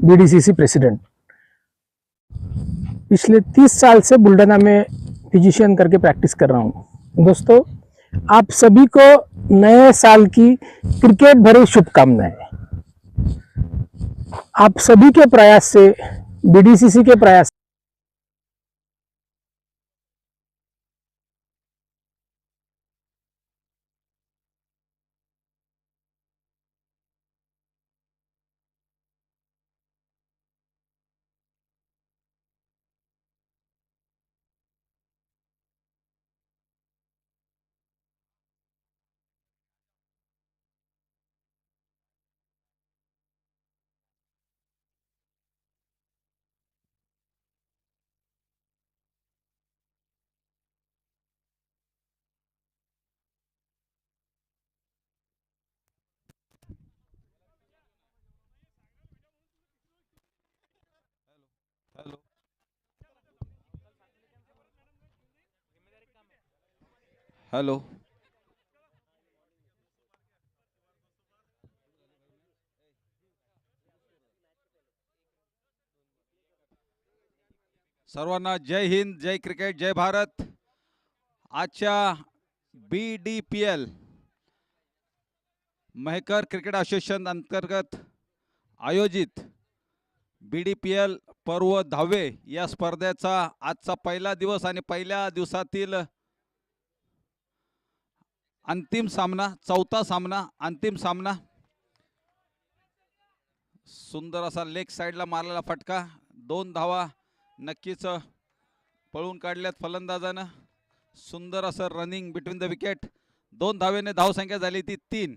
BDCC president. पिछले 30 साल से बुल्डना में फिजिशियन करके प्रैक्टिस कर रहा हूँ। दोस्तों, आप सभी को नए साल की क्रिकेट भरी शुभकामनाएं। आप सभी के प्रयास से, बीडीसीसी के प्रयास हॅलो हॅलो सर्वांना जय हिंद, जय क्रिकेट, जय भारत। आजच्या BDPL मेहकर क्रिकेट असोसिएशन अंतर्गत आयोजित BDPL पर्व 10वे या स्पर्धेचा आजचा पहिला दिवस आणि पहिल्या दिवसातील अंतिम सामना, चौथा सामना, अंतिम सामना। सुंदर असा लेग साइडला मारलेला फटका, 2 धावा नक्कीच पळून काढल्यात फलंदाजानं। सुंदर असं रनिंग बिटवीन द विकेट, 2 धावेने धावसंख्या झाली ती 3।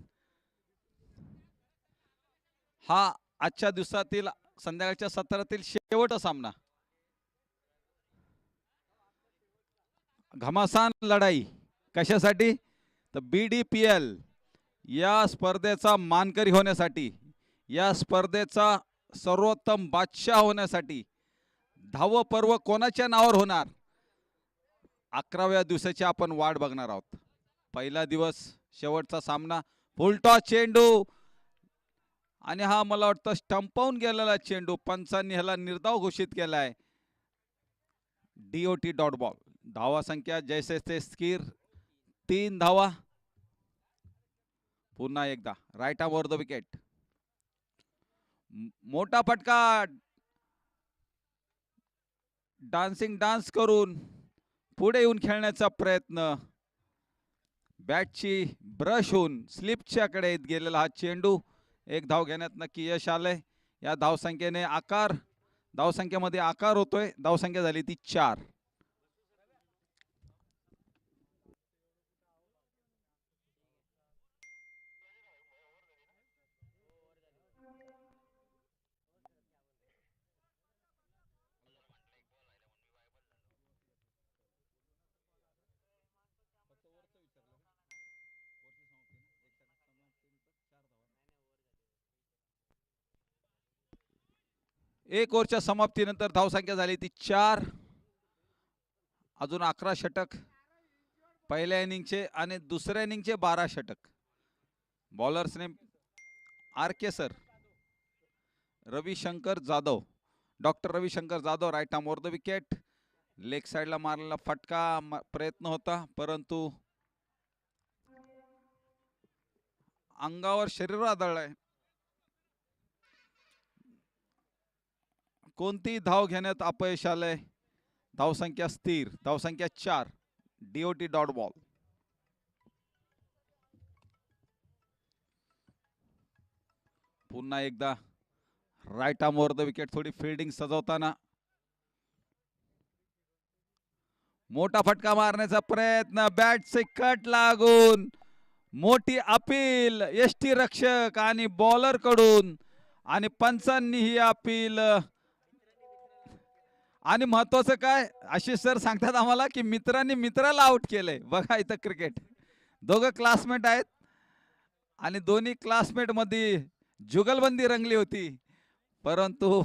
हा आजच्या दिवसातील संध्याकाळच्या सत्रातील शेवटचा सामना। घमासान लढाई कशासाठी? तर BDPL या स्पर्धेचा मानकरी होण्यासाठी, या स्पर्धेचा सर्वोत्तम बादशाह होण्यासाठी धाव पर्व कोणाच्या नावावर होणार, 11व्या दिवसाची आपण वाट बघणार आहोत। पहिला दिवस, शेवटचा सामना, फुलटॉस चेंडू आणि हा मला वाटतं स्टंपावून गेलेला चेंडू, पंचांनी ह्याला निर्धाव घोषित केलाय। DOT dot ball. धावा संख्या जैसे थे स्थिर, 3 धावा। पुन्हा एकदा right arm over the wicket, मोठा फटका, डान्सिंग डान्स करून पुढे येऊन खेळण्याचा प्रयत्न, बॅटची ब्रश होऊन स्लिपच्याकडे गेलेला हा चेंडू। 1 धाव घेण्यात नक्की यश आलंय। या धावसंख्येने धावसंख्येमध्ये आकार होतोय, धावसंख्या झाली ती 4। एक ओव्हरच्या समाप्तीनंतर धावसंख्या झाली ती 4। अजून 11 षटक पहिल्या इनिंगचे आणि दुसऱ्या इनिंगचे 12 षटक। बॉलर्सने RK sir, Ravishankar Jadhav, doctor Ravishankar Jadhav, right arm over the wicket. Leg साइडला मारलेला फटका, प्रयत्न होता परंतु अंगावर शरीर आदळलंय। कोणती धाव घेण्यात अपयश आलंय। धावसंख्या स्थिर, धावसंख्या 4। DOT dot ball. पुन्हा एकदा right arm over the wicket, थोडी फिल्डिंग सजवताना मोठा फटका मारण्याचा प्रयत्न, बॅटचे कट लागून मोठी अपील यष्टी रक्षक आणि बॉलर कडून, आणि पंचांनी ही अपील। आणि महत्वाचं काय, आशिष सर सांगतात आम्हाला की मित्रांनी मित्राला आउट केलंय। बघा इथं क्रिकेट, दोघं क्लासमेट आहेत आणि दोन्ही क्लासमेट मध्ये जुगलबंदी रंगली होती, परंतु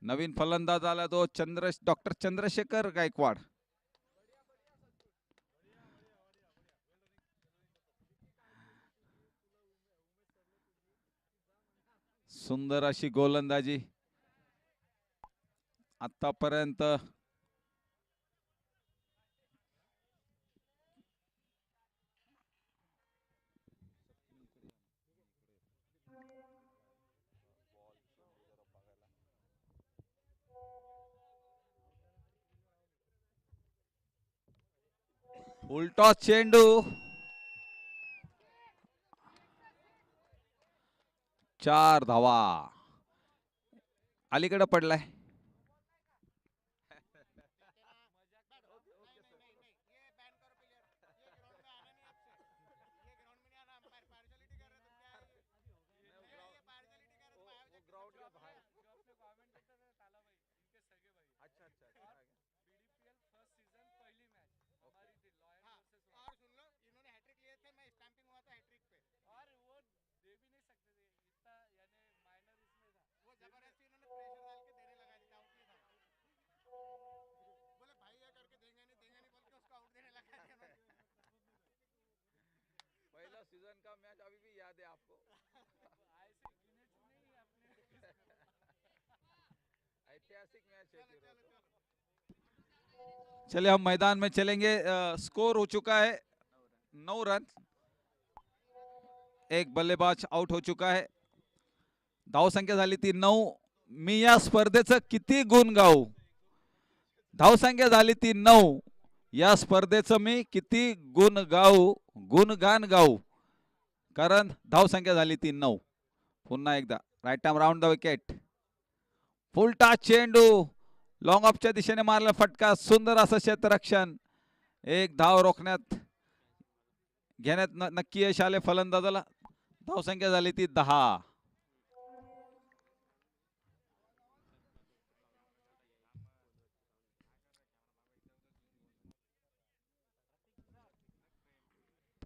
नवीन फलंदाज आला तो डॉक्टर चंद्रशेखर गायकवाड. सुंदर अशी गोलंदाजी आतापर्यंत. उलटा चेंडू, 4 धावा. अलीकडे पडलाय. पहला सीजन का मैच अभी भी याद है आपको? ऐतिहासिक मैच है. चलिए हम मैदान में चलेंगे. स्कोर हो चुका है 9 रन. एक बल्लेबाज आउट हो चुका आहे. धावसंख्या झाली ती 9. मी या स्पर्धेचं किती गुण गाऊ? धावसंख्या झाली ती 9. या स्पर्धेचं मी किती गुणगान गाऊ, कारण धावसंख्या झाली ती 9. पुन्हा एकदा right arm round the wicket. फुलटा चेंडू लॉंग ऑफच्या दिशेने मारला फटका. सुंदर असं क्षेत्ररक्षण. एक धाव घेण्यात नक्की यश आले फलंदाजाला. धावसंख्या झाली ती 10.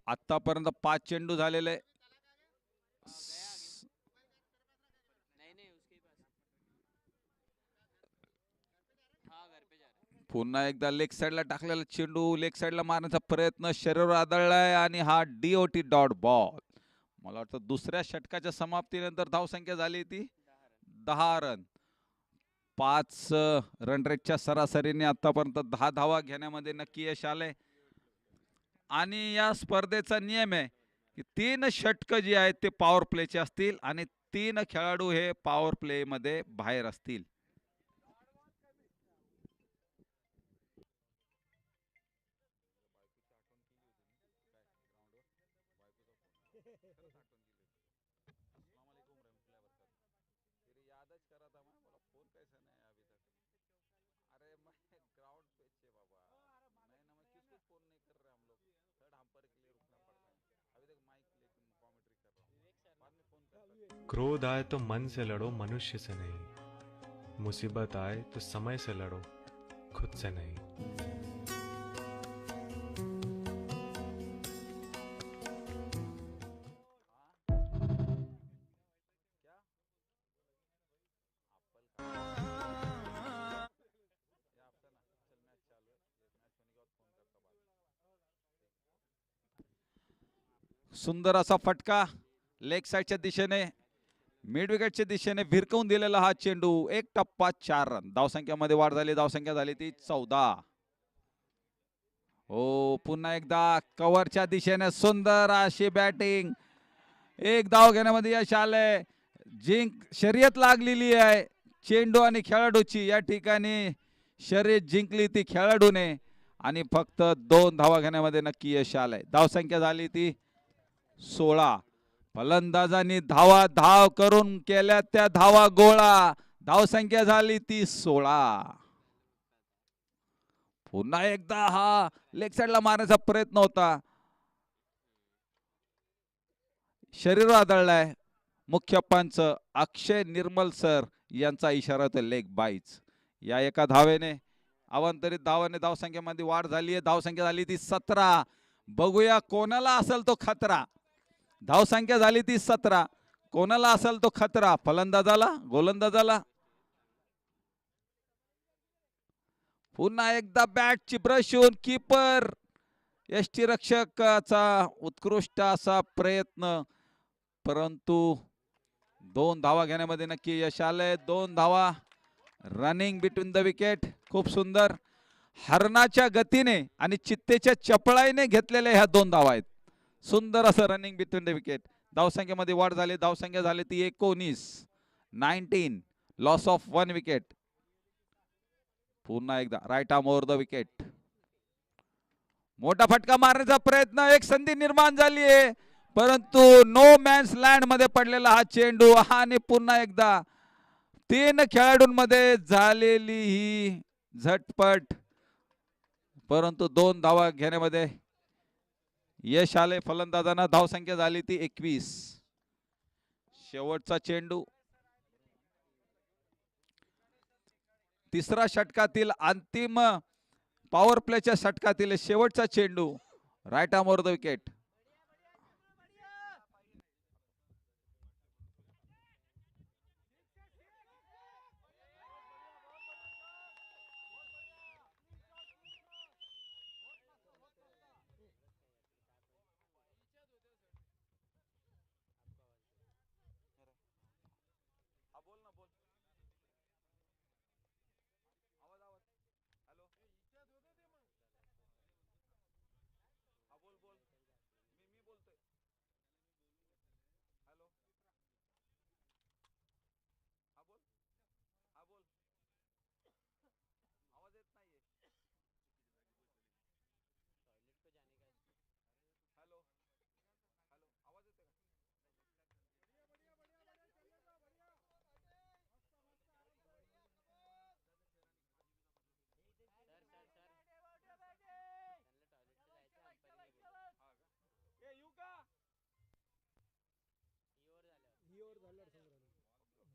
आतापर्यंत 5 चेंडू झालेले. पुन्हा एकदा लेग साइडला टाकलेला चेंडू लेग साइडला मारण्याचा प्रयत्न शरीरावर आदळलाय आणि हा DOT डॉट बॉल. मला वाटतं दुसऱ्या षटकाच्या समाप्तीनंतर धावसंख्या झाली ती 10 रन. 5 रन रेटच्या सरासरीने आतापर्यंत 10 धावा घेण्यामध्ये नक्की यश आले. आणि या स्पर्धेचा नियम आहे की 3 षटक जी आहेत ते पॉवर प्लेचे असतील आणि 3 खेळाडू हे पॉवर प्ले मध्ये बाहेर असतील. क्रोध आए तो मन से लड़ो, मनुष्य से नहीं. मुसीबत आए तो समय से लड़ो, खुद से नहीं. सुंदर असा फटका लेग साइडच्या दिशेने मिड विकेटच्या दिशेने भिरकवून दिलेला हा चेंडू. 1 टप्पा 4 रन. धावसंख्यामध्ये वाढ झाली. धावसंख्या झाली ती 14. हो पुन्हा एकदा कव्हरच्या दिशेने सुंदर अशी बॅटिंग. 1 धाव घेण्यामध्ये यश आलंय. शर्यत लागलेली आहे चेंडू आणि खेळाडूची. या ठिकाणी शर्यत जिंकली ती खेळाडूने आणि फक्त 2 धावा घेण्यामध्ये नक्की यश आलंय. धावसंख्या झाली ती 16. फलंदाजांनी धाव करून केल्या त्या धावा गोळा. धावसंख्या झाली ती 16. पुन्हा एकदा हा लेग साइडला मारण्याचा प्रयत्न होता. शरीर आदळलाय. मुख्य पंच अक्षय निर्मल सर यांचा इशारा होता लेग बाईज. या एका धावेने अवांतरित धावाने धावसंख्येमध्ये वाढ झाली आहे. धावसंख्या झाली ती 17. बघूया कोणाला असेल तो खतरा. धावसंख्या झाली ती 17. कोणाला असेल तो खतरा, फलंदाजाला, गोलंदाजाला. पुन्हा एकदा बॅटची ब्रश होऊन कीपर यष्टीरक्षकाचा उत्कृष्ट असा प्रयत्न, परंतु 2 धावा घेण्यामध्ये नक्की यश आलंय. 2 धावा रनिंग बिटवीन द विकेट. खूप सुंदर हरणाच्या गतीने आणि चित्तेच्या चपळाईने घेतलेल्या ह्या 2 धावा आहेत. सुंदर असं रनिंग बिटवीन द विकेट. धावसंख्येमध्ये वाढ झाली. धावसंख्या झाली ती 19 लॉस ऑफ 1 विकेट. पुन्हा एकदा right arm over the wicket. मोठा फटका मारण्याचा प्रयत्न, एक संधी निर्माण झाली आहे, परंतु नो मॅन्स लँड मध्ये पडलेला हा चेंडू. आणि पुन्हा एकदा 3 खेळाडूंमध्ये झालेली ही झटपट, परंतु 2 धावा घेण्यामध्ये यश आले फलंदाजांना. धावसंख्या झाली ती 21. शेवटचा चेंडू, तिसरा षटकातील अंतिम पॉवर प्लेच्या षटकातील शेवटचा चेंडू. Right arm over the wicket.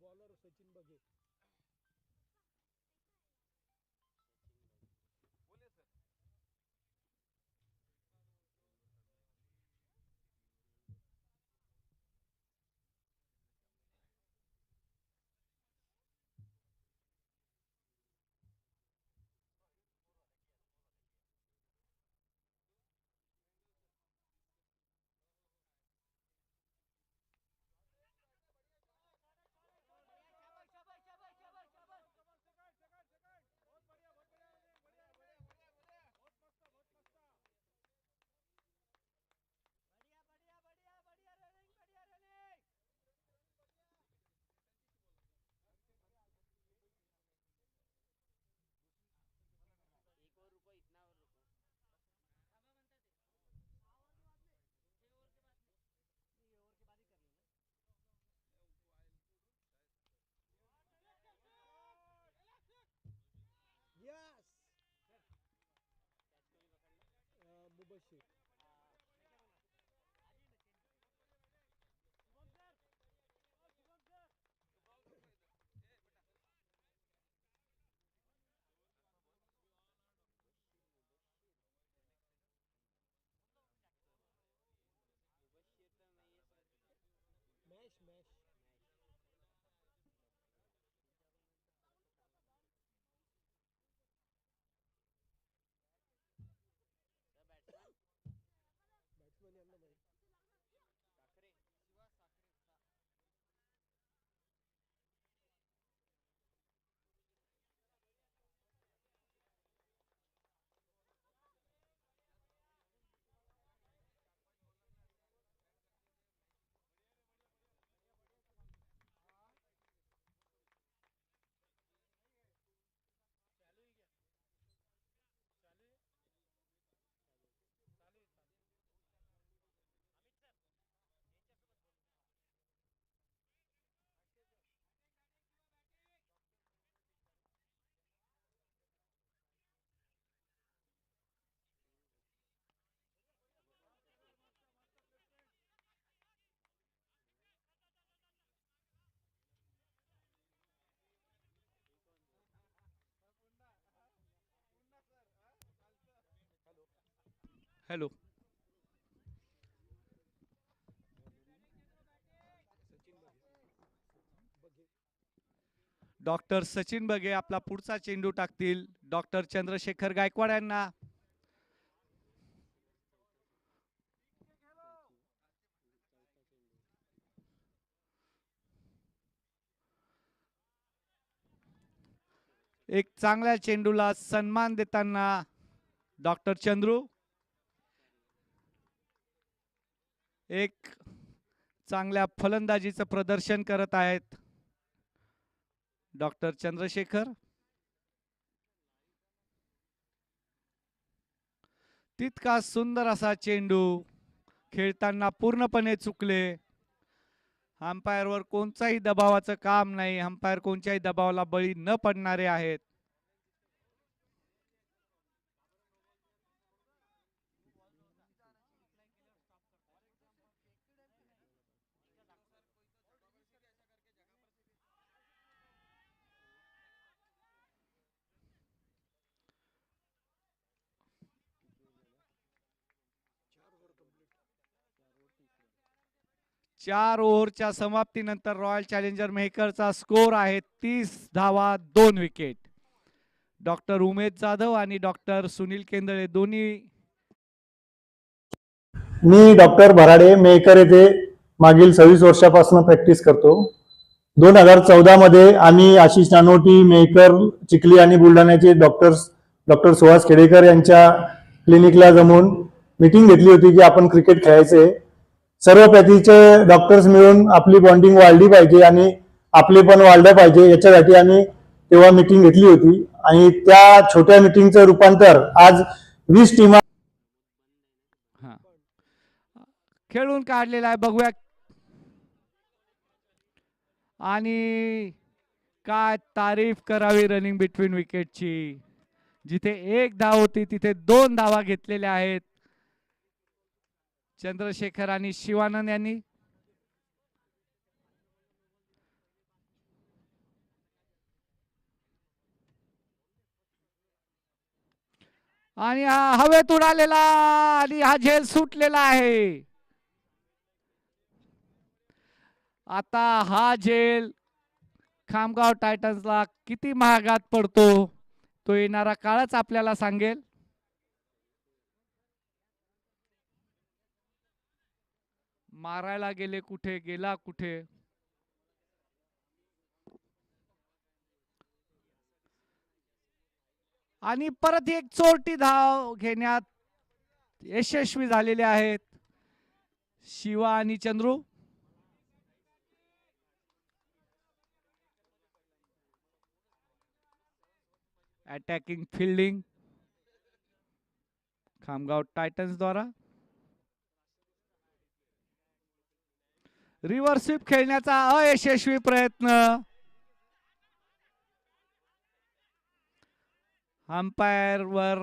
Bowler Sachin Baghe. Mubashir. Mash. Batsman यांना माहिती. हॅलो. सचिन बघे. डॉक्टर सचिन बगे आपला पुढचा चेंडू टाकतील डॉक्टर चंद्रशेखर गायकवाड यांना. एक चांगल्या चेंडूला सन्मान देताना डॉक्टर चंद्रू. एक चांगल्या फलंदाजीचं प्रदर्शन करत आहेत डॉक्टर चंद्रशेखर. तितका सुंदर असा चेंडू खेळताना पूर्णपणे चुकले. अंपायरवर कोणताही दबावाचं काम नाही. अंपायर कोणत्याही दबावाला बळी न पडणारे आहेत. चार ओव्हरच्या समाप्तीनंतर रॉयल चॅलेंजर मेहकरचा स्कोर आहे 30 धावा 2 विकेट. डॉक्टर उमेद जाधव आणि डॉक्टर सुनील केंदळे दोन्ही. मी डॉक्टर भराडे मेहकर येथे मागील 26 वर्षापासून प्रॅक्टिस करतो. 2014 मध्ये आम्ही आशिष नानोटी, मेहकर, चिखली आणि बुलढाण्याचे डॉक्टर सुहास खेडेकर यांच्या क्लिनिकला जमून मीटिंग घेतली होती की आपण क्रिकेट खेळायचे. सर्व पॅथीचे डॉक्टर्स मिळून आपली बॉन्डिंग वाढली पाहिजे आणि आपले पण वाढलं पाहिजे याच्यासाठी आम्ही तेव्हा मीटिंग घेतली होती आणि त्या छोट्या मीटिंगचं रूपांतर आज 20 टीमा खेळून काढलेला आहे. बघूया आणि काय तारीफ करावी रनिंग बिटवीन विकेटची. जिथे एक धाव होती तिथे 2 धावा घेतलेल्या आहेत चंद्रशेखर आणि शिवानंद यांनी. आणि हा हवेत उडालेला आणि हा झेल सुटलेला आहे. आता हा झेल खामगाव टायटन्सला किती महागात पडतो तो येणारा काळच आपल्याला सांगेल. मारायला गेले कुठे, गेला कुठे. आणि परत एक चोरटी धाव घेण्यात यशस्वी झालेले आहेत शिवा आणि Chandru. Attacking fielding Khamgaon Titans द्वारा. रिव्हर्स स्वीप खेळण्याचा अयशस्वी प्रयत्न. अंपायर वर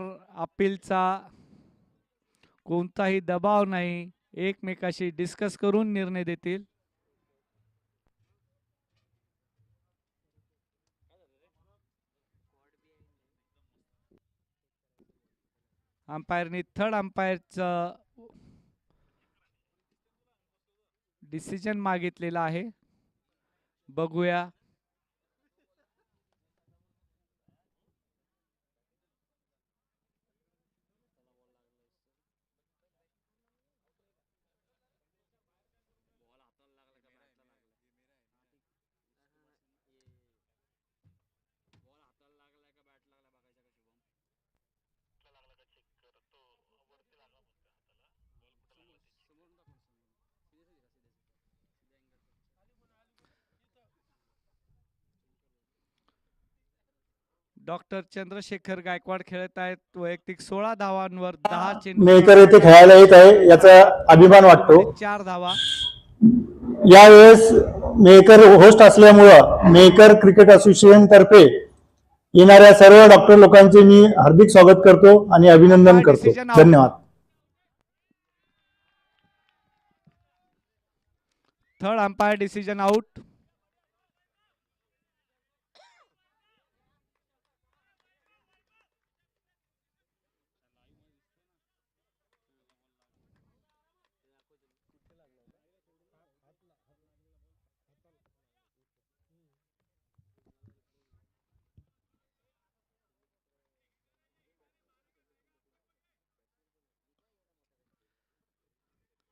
अपीलचा कोणताही दबाव नाही. एकमेकाशी डिस्कस करून निर्णय देतील. अंपायरनी थर्ड अंपायरचं डिसिजन मागितलेला आहे. बघूया. डॉक्टर चंद्रशेखर गायकवाड खेळत आहेत. वैयक्तिक 16 धावांवर 10 चेंडू. मेहकर येथे खेळायला येत आहे याचा अभिमान वाटतो. 4 धावा. यावेळेस मेहकर होस्ट असल्यामुळं मेहकर क्रिकेट असोसिएशन तर्फे येणाऱ्या सर्व डॉक्टर लोकांचे मी हार्दिक स्वागत करतो आणि अभिनंदन करतो. धन्यवाद. Third umpire decision out.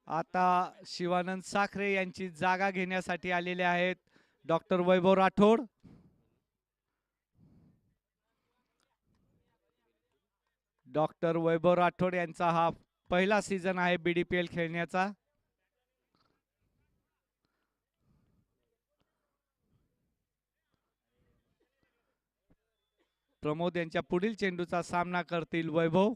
आता शिवानंद साखरे यांची जागा घेण्यासाठी आलेले आहेत डॉक्टर वैभव राठोड. डॉक्टर वैभव राठोड यांचा हा पहिला सीझन आहे BDPL खेळण्याचा. प्रमोद यांच्या पुढील चेंडूचा सामना करतील वैभव.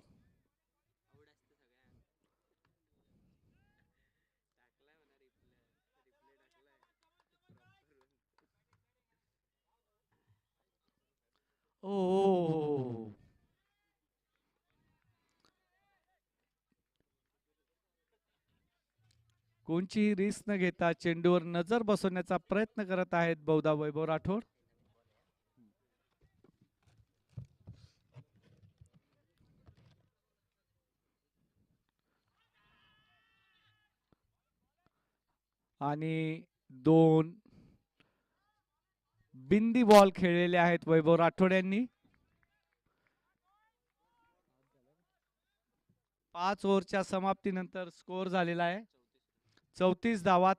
ओ कोणचीही रिस्क न घेता चेंडूवर नजर बसवण्याचा प्रयत्न करत आहेत बहुधा वैभव राठोड. आणि 2 बिंदी बॉल खेळलेले आहेत वैभव राठोड यांनी. 5 ओव्हरच्या समाप्तीनंतर स्कोअर झालेला आहे 34 धावात.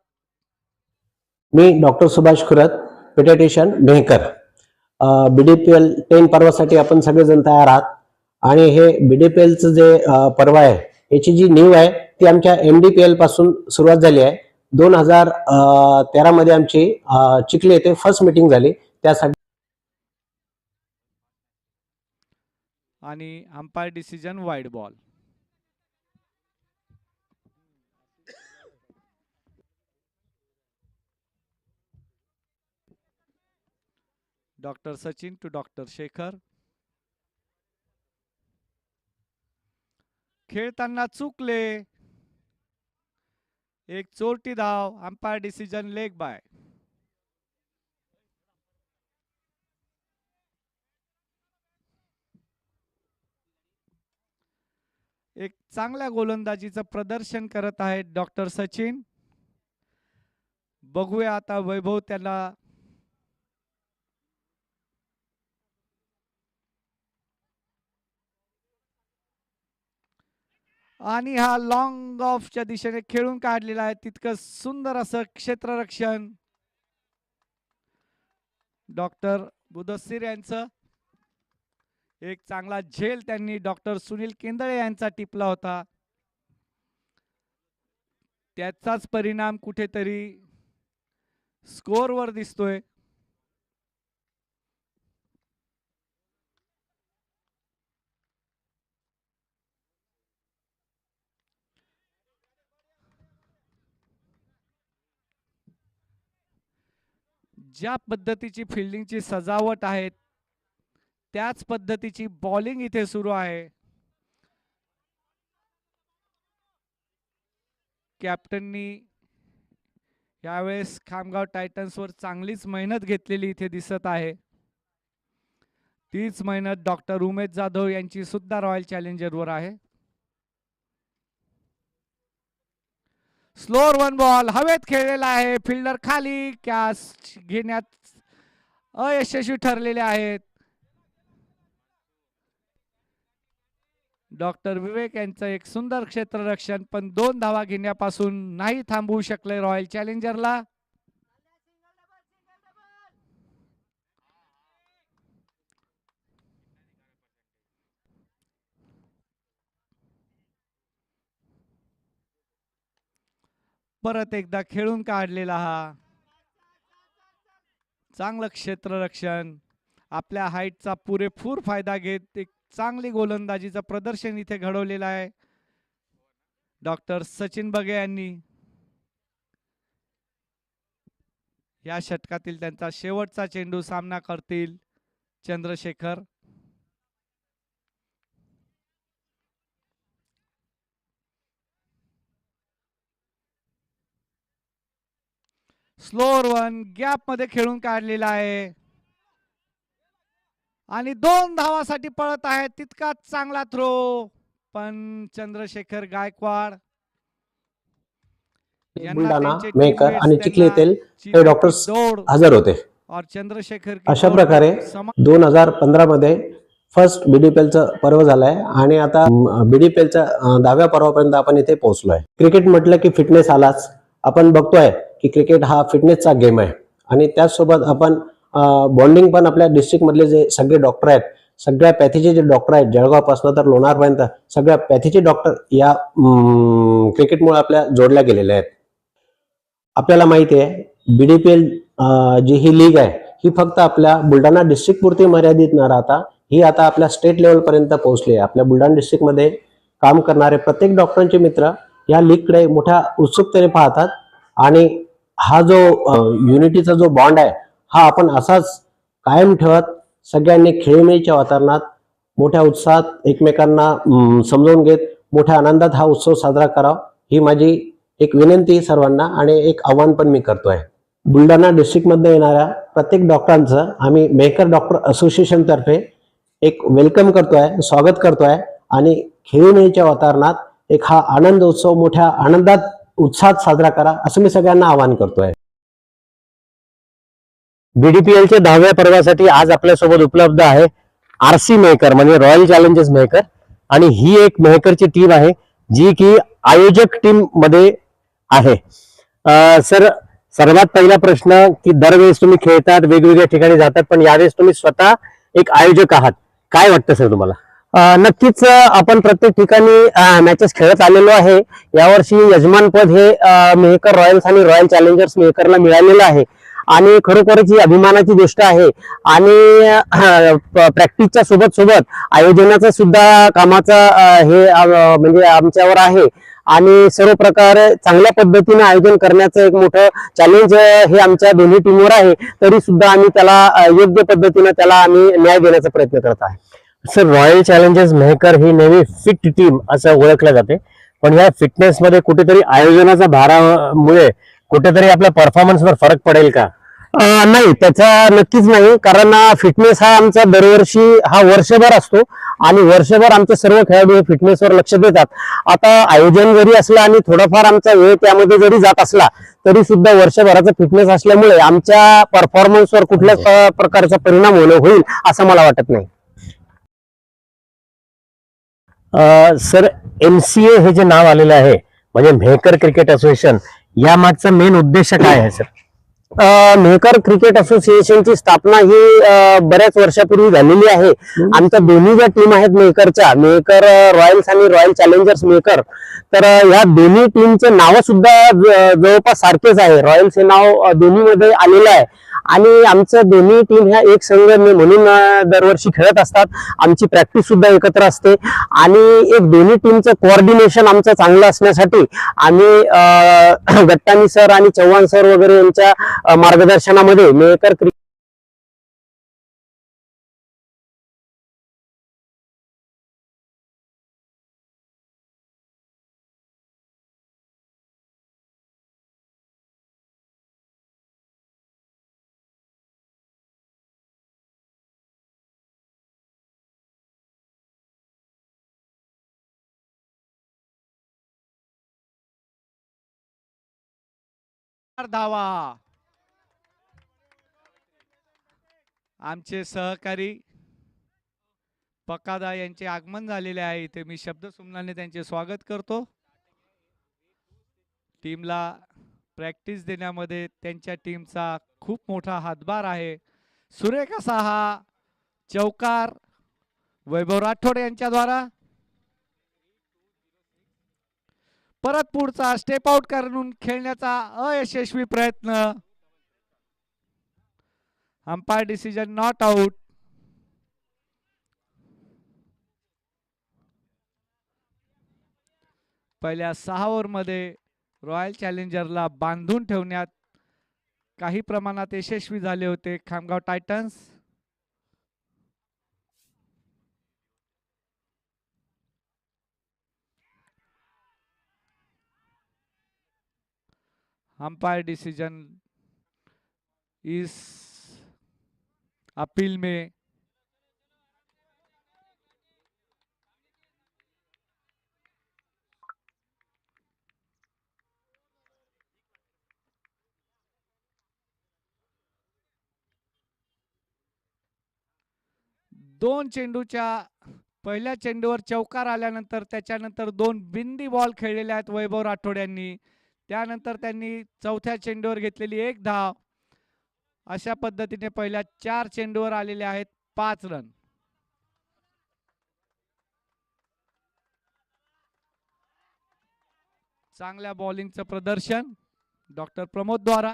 मी doctor Subhash Khurat, paediatrician Mehkar. BDPL 10 पर्वासाठी आपण सगळेजण तयार आहात आणि हे BDPLचं जे पर्व आहे याची जी नीव आहे ती आमच्या MDPL पासून सुरुवात झाली आहे. 2013 मध्ये आमची चिखली येथे फर्स्ट मीटिंग झाली त्यासाठी. आणि umpire decision wide ball. Doctor Sachin to doctor Shekhar. खेळताना चुकले. एक चोरटी धाव. Umpire decision leg bye. एक चांगल्या गोलंदाजीचं प्रदर्शन करत आहेत डॉक्टर सचिन. बघूया आता वैभव त्याला आणि हा लॉंग ऑफच्या दिशेने खेळून काढलेला आहे. तितकं सुंदर असं क्षेत्ररक्षण डॉक्टर बुधसिर यांचं. एक चांगला झेल त्यांनी डॉक्टर सुनील केंदळे यांचा टिपला होता. त्याचाच परिणाम कुठेतरी स्कोअरवर दिसतोय. ज्या पद्धतीची फिल्डिंगची सजावट आहे त्याच पद्धतीची बॉलिंग इथे सुरू आहे. कॅप्टननी यावेळेस खामगाव टायटन्सवर चांगलीच मेहनत घेतलेली इथे दिसत आहे. तीच मेहनत डॉक्टर उमेश जाधव यांची सुद्धा रॉयल चॅलेंजरवर आहे. स्लोअर 1 बॉल हवेत खेळलेला आहे. फिल्डर खाली कॅच घेण्यात अयशस्वी ठरलेले आहेत. डॉक्टर विवेक यांचं एक सुंदर क्षेत्ररक्षण पण 2 धावा घेण्यापासून नाही थांबवू शकले रॉयल चॅलेंजरला. परत एकदा खेळून काढलेला हा चांगलं क्षेत्ररक्षण. आपल्या हाईटचा पुरेपूर फायदा घेत एक चांगली गोलंदाजीचं प्रदर्शन इथे घडवलेलं आहे डॉक्टर सचिन बगे यांनी. या षटकातील त्यांचा शेवटचा चेंडू सामना करतील चंद्रशेखर. स्लोअर 1 गॅप मध्ये खेळून काढलेला आहे आणि 2 धावासाठी पळत आहे. तितका चांगला थ्रो पण चंद्रशेखर गायकवाड बुलढाणा मेहकर आणि चिखली येथील हे डॉक्टर्स हजर होते. और चंद्रशेखर अशा प्रकारे 2015 मध्ये फर्स्ट बीडीपीएलचं पर्व झालंय आणि आता बीडीपीएलच्या 10व्या पर्वापर्यंत आपण इथे पोहोचलोय. क्रिकेट म्हटलं की फिटनेस आलाच. आपण बघतोय की क्रिकेट हा फिटनेसचा गेम आहे आणि त्याचसोबत आपण बॉन्डिंग पण आपल्या डिस्ट्रिक्ट मधले जे सगळे डॉक्टर आहेत, सगळ्या पॅथीचे जे डॉक्टर आहेत, जळगावपासून तर लोणारपर्यंत सगळ्या पॅथीचे डॉक्टर या क्रिकेटमुळे आपल्या जोडल्या गेलेले आहेत. आपल्याला माहिती आहे बीडीपीएल जी ही लीग आहे ही फक्त आपल्या बुलढाणा डिस्ट्रिक्ट पुरती मर्यादित न राहता ही आता आपल्या स्टेट लेवल पर्यंत पोहोचली आहे. आपल्या बुलढाणा डिस्ट्रिक्ट मध्ये काम करणारे प्रत्येक डॉक्टरांचे मित्र या लीगकडे मोठ्या उत्सुकतेने पाहतात आणि हा जो युनिटीचा जो बॉन्ड आहे हा आपण असाच कायम ठेवत सगळ्यांनी खेळीमेळीच्या वातावरणात मोठ्या उत्साहात एकमेकांना समजावून घेत मोठ्या आनंदात हा उत्सव साजरा करावा ही माझी एक विनंती सर्वांना आणि एक आव्हान पण मी करतोय. बुलढाणा डिस्ट्रिक्टमध्ये येणाऱ्या प्रत्येक डॉक्टरांचं आम्ही मेहकर डॉक्टर असोसिएशन तर्फे एक वेलकम करतोय, स्वागत करतोय आणि खेळीमेळीच्या वातावरणात एक हा आनंद उत्सव मोठ्या आनंदात उत्साहात साजरा करा असं मी सगळ्यांना आवाहन करतोय. बीडीपीएलच्या 10व्या पर्वासाठी आज आपल्यासोबत उपलब्ध आहे आरसी मेहकर म्हणजे रॉयल चॅलेंजर्स मेहकर आणि ही एक मेहकरची टीम आहे जी की आयोजक टीम मध्ये आहे. सर, सर्वात पहिला प्रश्न की दरवेळेस तुम्ही खेळतात, वेगवेगळ्या ठिकाणी जातात, पण यावेळेस तुम्ही स्वतः एक आयोजक आहात, काय वाटतं सर तुम्हाला? नक्कीच आपण प्रत्येक ठिकाणी मॅचेस खेळत आलेलो आहे. यावर्षी यजमानपद हे मेहकर रॉयल्स आणि रॉयल चॅलेंजर्स मेहकरला मिळालेलं आहे आणि खरोखरच ही अभिमानाची गोष्ट आहे. आणि प्रॅक्टिसच्या सोबत सोबत आयोजनाचा सुद्धा कामाचा हे म्हणजे आमच्यावर आहे आणि सर्व प्रकारे चांगल्या पद्धतीने आयोजन करण्याचं एक मोठं चॅलेंज हे आमच्या दोन्ही टीमवर आहे. तरी सुद्धा आम्ही त्याला योग्य पद्धतीने त्याला आम्ही न्याय देण्याचा प्रयत्न करत आहे. सर, रॉयल चॅलेंजर्स मेहकर ही नेहमी फिट टीम असं ओळखलं जाते, पण या फिटनेस मध्ये कुठेतरी आयोजनाच्या भारामुळे कुठेतरी आपल्या परफॉर्मन्सवर फरक पडेल का? नाही, त्याचा नक्कीच नाही, कारण फिटनेस हा आमचा दरवर्षी हा वर्षभर असतो आणि वर्षभर आमचे सर्व खेळाडू हे फिटनेसवर लक्ष देतात. आता आयोजन जरी असलं आणि थोडाफार आमचा वेळ त्यामध्ये जरी जात असला तरी सुद्धा वर्षभराचा फिटनेस असल्यामुळे आमच्या परफॉर्मन्सवर कुठल्याच प्रकारचा परिणाम होईल असं मला वाटत नाही. सर, MCA हे जे नाव आलेलं आहे म्हणजे मेहकर क्रिकेट असोसिएशन, या मागचा मेन उद्देश काय आहे सर? मेहकर क्रिकेट असोसिएशनची स्थापना ही बऱ्याच वर्षापूर्वी झालेली आहे. आमच्या दोन्ही ज्या टीम आहेत मेहकरच्या, मेहकर रॉयल्स आणि रॉयल चॅलेंजर्स मेहकर, तर ह्या दोन्ही टीमचे नाव सुद्धा जवळपास सारखेच आहे. रॉयल्स हे नाव दोन्ही मध्ये आलेलं आहे आणि आमचं दोन्ही टीम ह्या एक संघ म्हणून दरवर्षी खेळत असतात. आमची प्रॅक्टिस सुद्धा एकत्र असते आणि एक दोन्ही टीमचं कोऑर्डिनेशन आमचं चांगलं असण्यासाठी आम्ही गट्टानी सर आणि चव्हाण सर वगैरे यांच्या मार्गदर्शनामध्ये मेहकर धावा आमचे सहकारी पकादा यांचे आगमन झालेले आहे. इथे मी शब्दसुमनाने त्यांचे स्वागत करतो. टीमला प्रॅक्टिस देण्यामध्ये त्यांच्या टीमचा खूप मोठा हातभार आहे. सुरेख असा हा चौकार वैभव राठोड यांच्या द्वारा. परत पुढचा स्टेप आउट करून खेळण्याचा अयशस्वी प्रयत्न. Umpire decision not out. पहिल्या 6 ओव्हरमध्ये रॉयल चॅलेंजरला बांधून ठेवण्यात काही प्रमाणात यशस्वी झाले होते खामगाव टायटन्स. अंपायर डिसीजन इस अपील में दोन चेंडूच्या पहिल्या चेंडूवर चौकार आल्यानंतर त्याच्यानंतर 2 बिंदी बॉल खेळलेले आहेत वैभव राठोड यांनी. त्यानंतर त्यांनी चौथ्या चेंडूवर घेतलेली 1 धाव. अशा पद्धतीने पहिल्या 4 चेंडूवर आलेले आहेत 5 रन. चांगल्या बॉलिंगचं प्रदर्शन डॉक्टर प्रमोद द्वारा.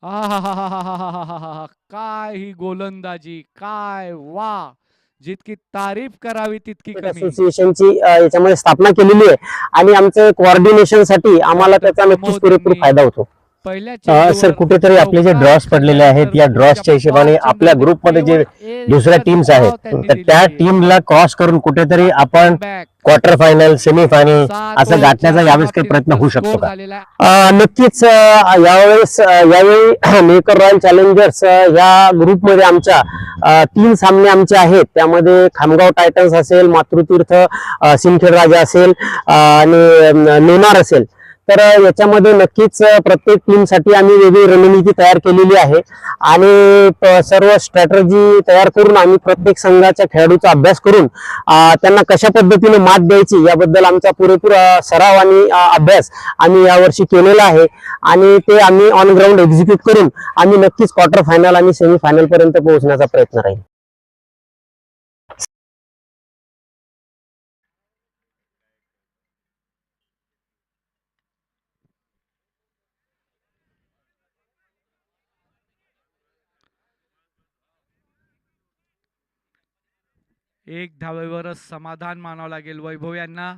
आहाहाहाहाहाहाहा, काय ही गोलंदाजी, काय वा, जितकी तारीफ करावी तितकी क्रिकेट कमी. असोसिएशनची याच्यामध्ये स्थापना केलेली आहे आणि आमचं कोऑर्डिनेशन साठी आम्हाला त्याचा नक्कीच पुरेपूर फायदा होतो. पहिल्या सर चेंडूवर कुठेतरी आपले जे ड्रॉस पडलेले आहेत या ड्रॉसच्या हिशोबाने आपल्या ग्रुपमध्ये जे दुसऱ्या टीम्स आहेत तर त्या टीमला क्रॉस करून कुठेतरी आपण क्वार्टर फायनल सेमी फायनल असं गाठण्याचा यावेळेस काही प्रयत्न होऊ शकतो का? नक्कीच यावेळी मेकर रॉयल चॅलेंजर्स या ग्रुपमध्ये आमच्या 3 सामने आमचे आहेत. त्यामध्ये खामगाव टायटन्स असेल, मातृतीर्थ सिंदखेड राजा असेल आणि लोणार असेल. तर याच्यामध्ये नक्कीच प्रत्येक टीमसाठी आम्ही वेगळी रणनीती तयार केलेली आहे आणि सर्व स्ट्रॅटर्जी तयार करून आम्ही प्रत्येक संघाच्या खेळाडूचा अभ्यास करून त्यांना कशा पद्धतीने मात द्यायची याबद्दल आमचा पुरेपूर सराव आणि अभ्यास आम्ही यावर्षी केलेला आहे आणि ते आम्ही ऑन ग्राउंड एक्झिक्यूट करून आम्ही नक्कीच क्वार्टर फायनल आणि सेमी फायनल पर्यंत पोहोचण्याचा प्रयत्न राहील. एक धावेवरच समाधान मानावं लागेल वैभव यांना.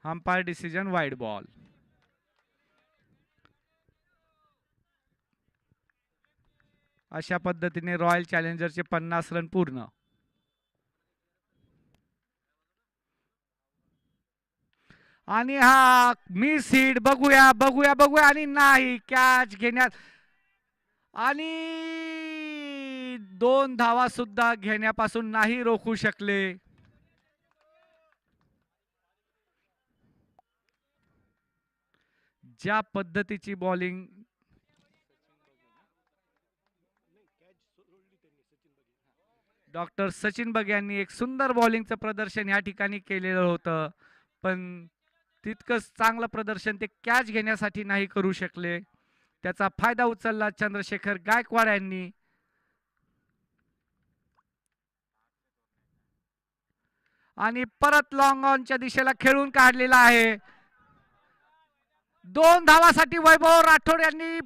Umpire decision wide ball. अशा पद्धतीने रॉयल चॅलेंजरचे 50 रन पूर्ण. आणि हा मिस हिट, बघूया बघूया बघूया आणि नाही, कॅच घेण्यात आणि 2 धावा सुद्धा घेण्यापासून नाही रोखू शकले. ज्या पद्धतीची बॉलिंग डॉक्टर सचिन बगे यांनी एक सुंदर बॉलिंगचं प्रदर्शन या ठिकाणी केलेलं होतं, पण तितकंच चांगलं प्रदर्शन ते कॅच घेण्यासाठी नाही करू शकले. त्याचा फायदा उचलला चंद्रशेखर गायकवाड यांनी. आणि परत लॉंग ऑनच्या दिशेला खेळून काढलेला आहे. 2 धावासाठी वैभव राठोड यांनी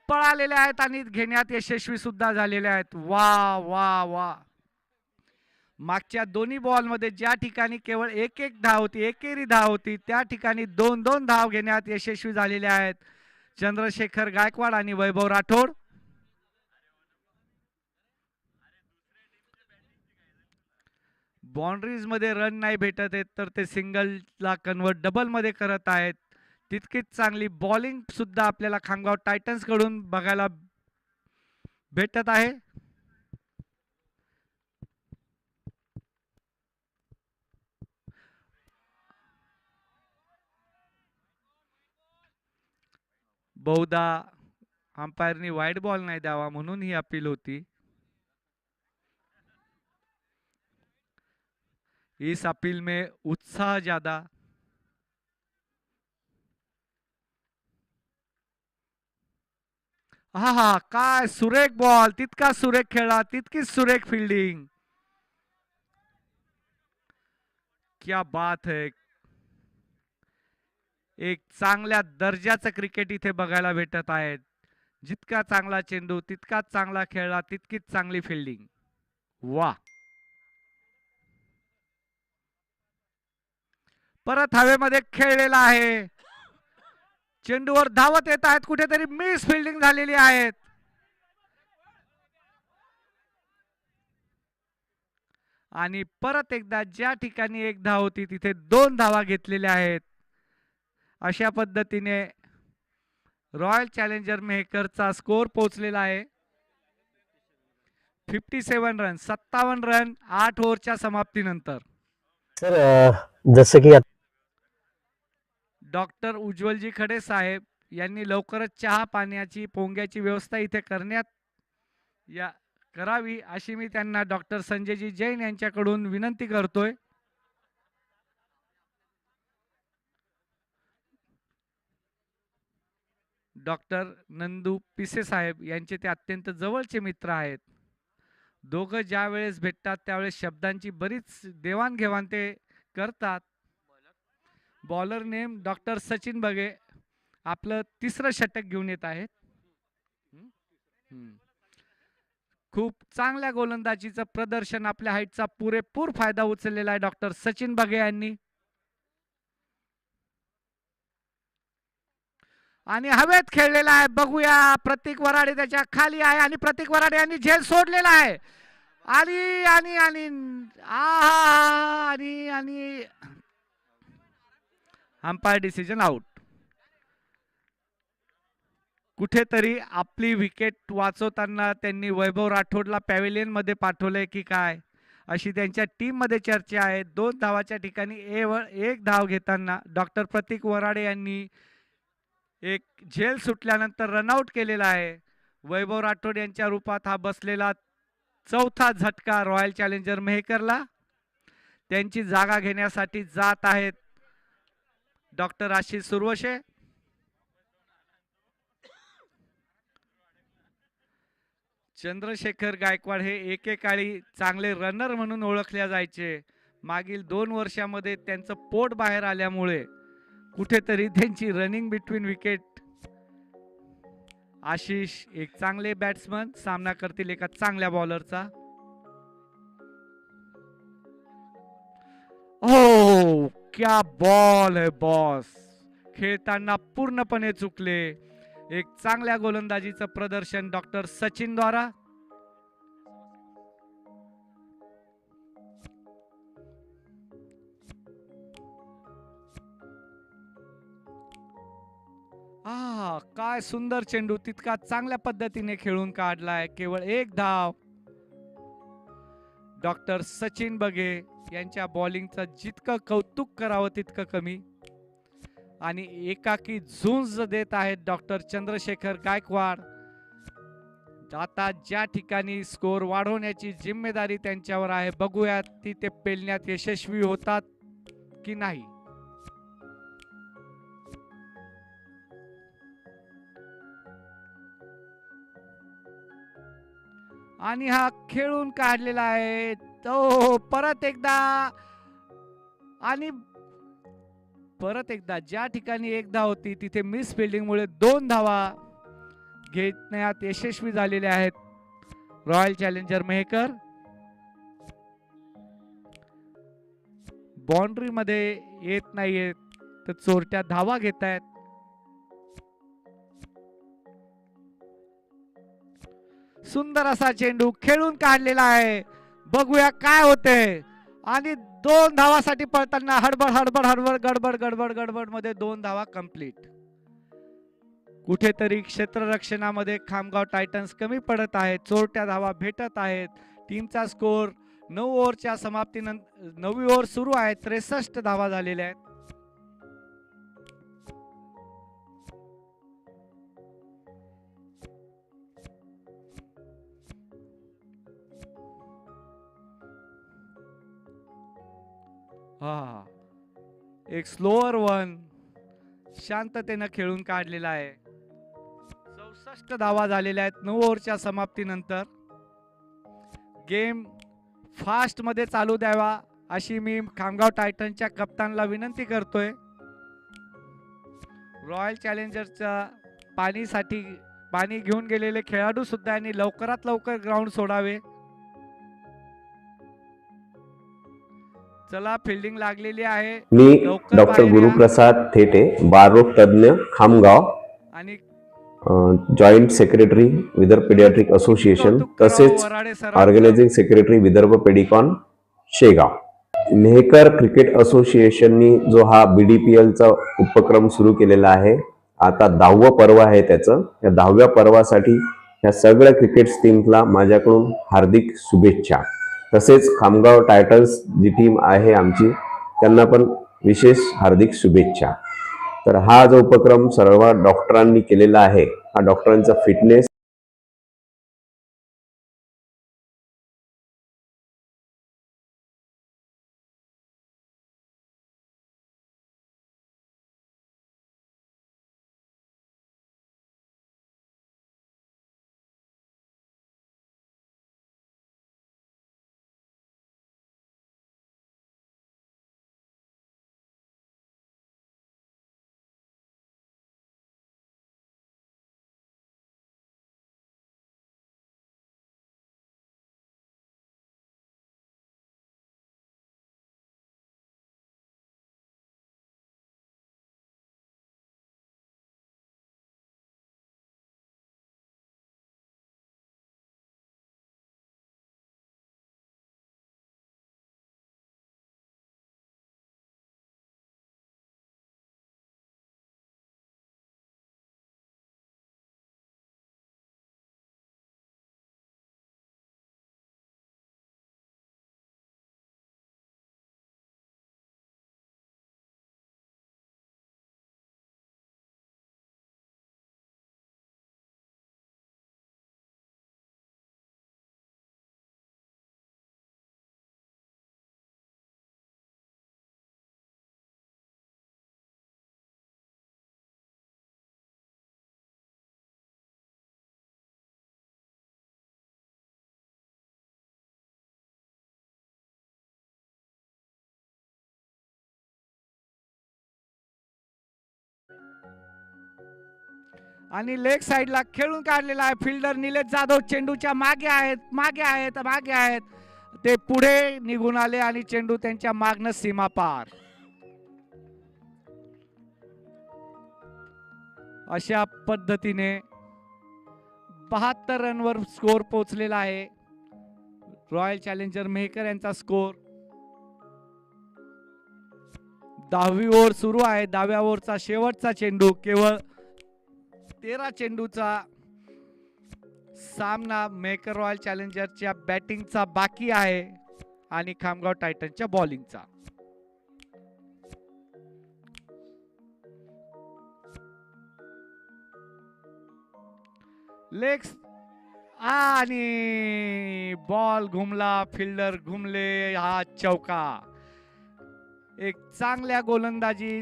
पळालेले आहेत आणि घेण्यात यशस्वी सुद्धा झालेले आहेत. वा वा वा. मागच्या दोन्ही बॉलमध्ये ज्या ठिकाणी केवळ एक धाव होती, एकेरी धाव होती, त्या ठिकाणी 2 धाव घेण्यात यशस्वी झालेले आहेत चंद्रशेखर गायकवाड आणि वैभव राठोड. बाउंड्रीज मध्ये रन नाही भेटत आहेत तर ते सिंगलला कन्वर्ट डबल मध्ये करत आहेत. तितकीच चांगली बॉलिंग सुद्धा आपल्याला खामगाव टायटन्स कडून बघायला भेटत आहे. बहुधा अंपायरनी वाईड बॉल नाही द्यावा म्हणून ही अपील होती. इस अपील में उत्साह ज्यादा. हा हा, काय सुरेख बॉल, तितका सुरेख खेळला, तितकीच सुरेख फिल्डिंग. क्या बात है. एक चांगल्या दर्जाचं क्रिकेट इथे बघायला भेटत आहेत. जितका चांगला चेंडू तितकाच चांगला खेळला, तितकीच चांगली फिल्डिंग. वा. परत हवेमध्ये खेळलेला आहे. चेंडूवर धावत येत आहेत, कुठेतरी मिस फिल्डिंग झालेली आहेत. आणि परत एकदा ज्या ठिकाणी एक धाव होती तिथे 2 धावा घेतलेल्या आहेत. अशा पद्धतीने रॉयल चॅलेंजर मेहकरचा स्कोर पोहोचलेला आहे 57 रन, 57 रन 8 ओव्हरच्या समाप्तीनंतर. सर जसं की डॉक्टर उज्ज्वलजी खडे साहेब यांनी लवकरच चहा पाण्याची पोंग्याची व्यवस्था इथे करावी अशी मी त्यांना डॉक्टर संजयजी जैन यांच्याकडून विनंती करतोय. डॉक्टर नंदू पिसे साहेब यांचे ते अत्यंत जवळचे मित्र आहेत. दोघं ज्या वेळेस भेटतात त्यावेळेस शब्दांची बरीच देवाणघेवाण ते करतात. बॉलर नेम डॉक्टर सचिन बगे आपलं 3रं षटक घेऊन येत आहेत. खूप चांगल्या गोलंदाजीचं प्रदर्शन, आपल्या हाईटचा पुरेपूर फायदा उचललेला आहे डॉक्टर सचिन बगे यांनी. आणि हवेत खेळलेला आहे. बघूया, प्रतीक वराडे त्याच्या खाली आहे आणि प्रतीक वराडे यांनी झेल सोडलेला आहे. आणि आणि आणि आणि आणि अंपायर डिसिजन आउट. कुठेतरी आपली विकेट वाचवताना त्यांनी वैभव राठोडला पॅव्हिलियन मध्ये पाठवलंय की काय अशी त्यांच्या टीम मध्ये चर्चा आहे. 2 धावाच्या ठिकाणी एक धाव घेताना डॉक्टर प्रतीक वराडे यांनी एक झेल सुटल्यानंतर रनआउट केलेला आहे. वैभव राठोड यांच्या रूपात हा बसलेला 4था झटका रॉयल चॅलेंजर मेहकरला. त्यांची जागा घेण्यासाठी जात आहेत डॉक्टर आशिष सुरवशे. चंद्रशेखर गायकवाड हे एकेकाळी चांगले रनर म्हणून ओळखले जायचे. मागील 2 वर्षामध्ये त्यांचं पोट बाहेर आल्यामुळे कुठेतरी त्यांची रनिंग बिटवीन विकेट. आशिष एक चांगले बॅट्समन, सामना करतील एका चांगल्या बॉलरचा. ओ क्या बॉल है बॉस. खेळताना पूर्णपणे चुकले. एक चांगल्या गोलंदाजीचं प्रदर्शन डॉक्टर सचिन द्वारा. काय सुंदर चेंडू, तितका चांगल्या पद्धतीने खेळून काढलाय. केवळ 1 धाव. डॉक्टर सचिन बगे यांच्या बॉलिंगचं जितकं कौतुक करावं तितकं कमी. आणि एकाकी झुंज देत आहेत डॉक्टर चंद्रशेखर गायकवाड. आता ज्या ठिकाणी स्कोर वाढवण्याची जिम्मेदारी त्यांच्यावर आहे, बघूयात ती ते पेलण्यात यशस्वी होतात की नाही. आणि हा खेळून काढलेला आहे तो परत एकदा. आणि परत एकदा ज्या ठिकाणी 1 धाव होती तिथे मिस फिल्डिंग मुळे 2 धावा घेण्यात यशस्वी झालेले आहेत रॉयल चॅलेंजर मेहकर. बाउंड्री मध्ये येत नाहीये तर चोरट्या धावा घेत आहेत. सुंदर असा चेंडू खेळून काढलेला आहे. बघूया काय होते. आणि 2 धावासाठी पळताना हडबड हडबड हडबड गडबड गडबड गडबड मध्ये 2 धावा कंप्लीट. कुठेतरी क्षेत्ररक्षणामध्ये खामगाव टायटन्स कमी पडत आहेत. चोरट्या धावा भेटत आहेत. टीमचा स्कोर 9 ओव्हरच्या समाप्तीनंतर 9वी ओव्हर सुरू आहे. 63 धावा झालेल्या आहेत. एक स्लोअर वन शांततेनं खेळून काढलेला आहे. 64 धावा झालेल्या आहेत 9 ओव्हरच्या समाप्तीनंतर. गेम फास्ट मध्ये चालू द्यावा अशी मी खामगाव टायटनच्या कप्तानला विनंती करतोय. रॉयल चॅलेंजरच्या पाणीसाठी पाणी घेऊन गेलेले खेळाडू सुद्धा यांनी लवकरात लवकर ग्राउंड सोडावे. चला, फिल्डिंग लागलेली आहे. मी लवकर डॉक्टर बाहेर या. गुरुप्रसाद थेटे, बाळरोग तज्ञ, खामगाव, आणि joint secretary Vidarbha paediatric association, कौतुक करावं तसेच वराडे सरांचं. Organising secretary Vidarbha Pedicon Shegaon. Mehkar cricket असोसिएशननी जो हा BDPLचा उपक्रम सुरू केलेला आहे, आता 10वं पर्व आहे त्याचं. या 10व्या पर्वासाठी या सगळ्या क्रिकेट टीमला माझ्याकडून हार्दिक शुभेच्छा. तसेच खामगाव टायटन्स जी टीम आहे आमची, त्यांना पण विशेष हार्दिक शुभेच्छा. तर हा जो उपक्रम सर्व डॉक्टरांनी केलेला आहे, हा डॉक्टरांचा फिटनेस आणि लेग साइडला खेळून काढलेला आहे. फिल्डर निलेश जाधव चेंडूच्या मागे आहेत. ते पुढे निघून आले आणि चेंडू त्यांच्या मागणं सीमा पार. अशा पद्धतीने 72 रनवर स्कोर पोहोचलेला आहे. रॉयल चॅलेंजर मेहकर यांचा स्कोर. 10वी ओव्हर सुरू आहे. 10व्या ओव्हरचा शेवटचा चेंडू. केवळ 13 चेंडूचा सामना मेहकर रॉयल चॅलेंजरच्या बॅटिंगचा बाकी आहे आणि खामगाव टायटनच्या बॉलिंगचा. लेग्स आणि बॉल घुमला, फिल्डर घुमले, हा चौका. एक चांगल्या गोलंदाजी.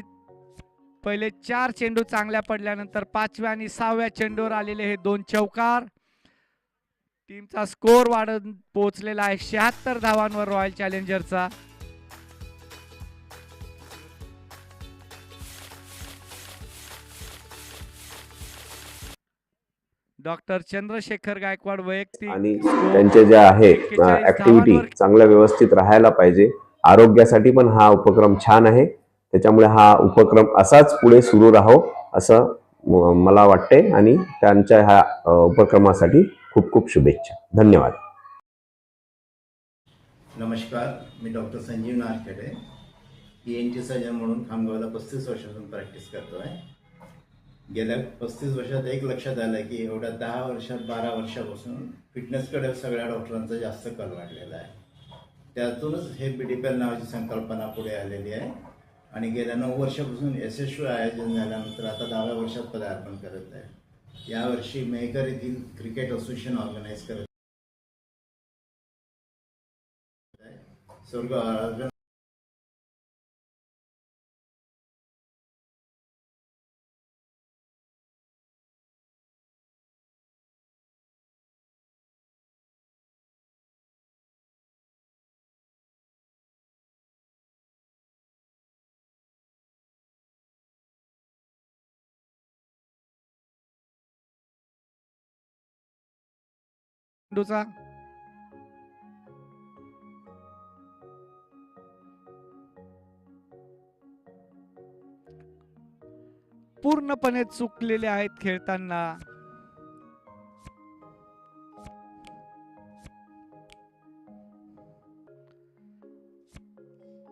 पहिले 4 चेंडू चांगल्या पडल्यानंतर 5व्या आणि 6व्या चेंडूवर आलेले हे 2 चौकार. टीमचा स्कोर वाढत पोहोचलेला आहे 76 धावांवर रॉयल चॅलेंजरचा. डॉक्टर चंद्रशेखर गायकवाड वैयक्तिक आणि स्कोर त्यांचे जे आहे 41 ऍक्टिव्हिटी धावांवर. चांगल्या व्यवस्थित राहायला पाहिजे. आरोग्यासाठी पण हा उपक्रम छान आहे. त्याच्यामुळे हा उपक्रम असाच पुढे सुरू राहो असं मला वाटते आणि त्यांच्या ह्या उपक्रमासाठी खूप खूप शुभेच्छा. धन्यवाद. नमस्कार, मी doctor Sanjeev Narkhede, ENT surgeon म्हणून खामगावला 35 वर्षापासून प्रॅक्टिस करतो आहे. गेल्या 35 वर्षात एक लक्षात आलं की एवढ्या 10 वर्षात 12 वर्षापासून फिटनेसकडे सगळ्या डॉक्टरांचा जास्त कल वाढलेला आहे. त्यातूनच हे BDPL नावाची संकल्पना पुढे आलेली आहे आणि गेल्या 9 वर्षापासून यशस्वी आयोजन झाल्यानंतर आता 10व्या वर्षात पदार्पण करत आहे. यावर्षी मेहकर येथील क्रिकेट असोसिएशन ऑर्गनाईज करत आहे. स्वर्ग चेंडूचा पूर्णपणे चुकलेले आहेत खेळताना.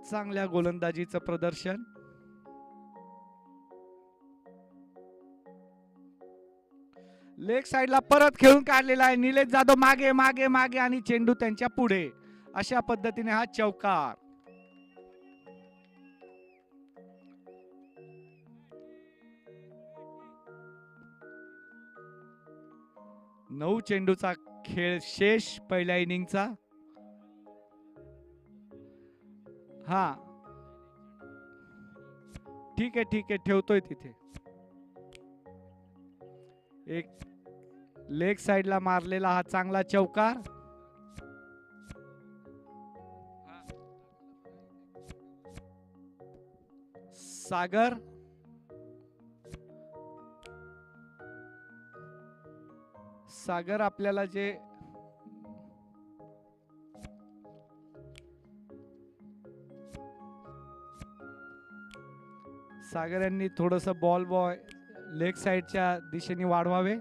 चांगल्या गोलंदाजीचं प्रदर्शन. लेग साइडला परत खेळून काढलेला आहे. निलेश जाधव मागे मागे मागे आणि चेंडू त्यांच्या पुढे. अशा पद्धतीने हा चौकार. नऊ चेंडूचा खेळ शेष पहिल्या इनिंगचा. हा ठीक आहे ठेवतोय तिथे. एक लेग साइडला मारलेला हा चांगला चौकार. सागर सागर आपल्याला जे सागर यांनी थोडस बॉल बॉय लेग साइडच्या दिशेने वाढवावे.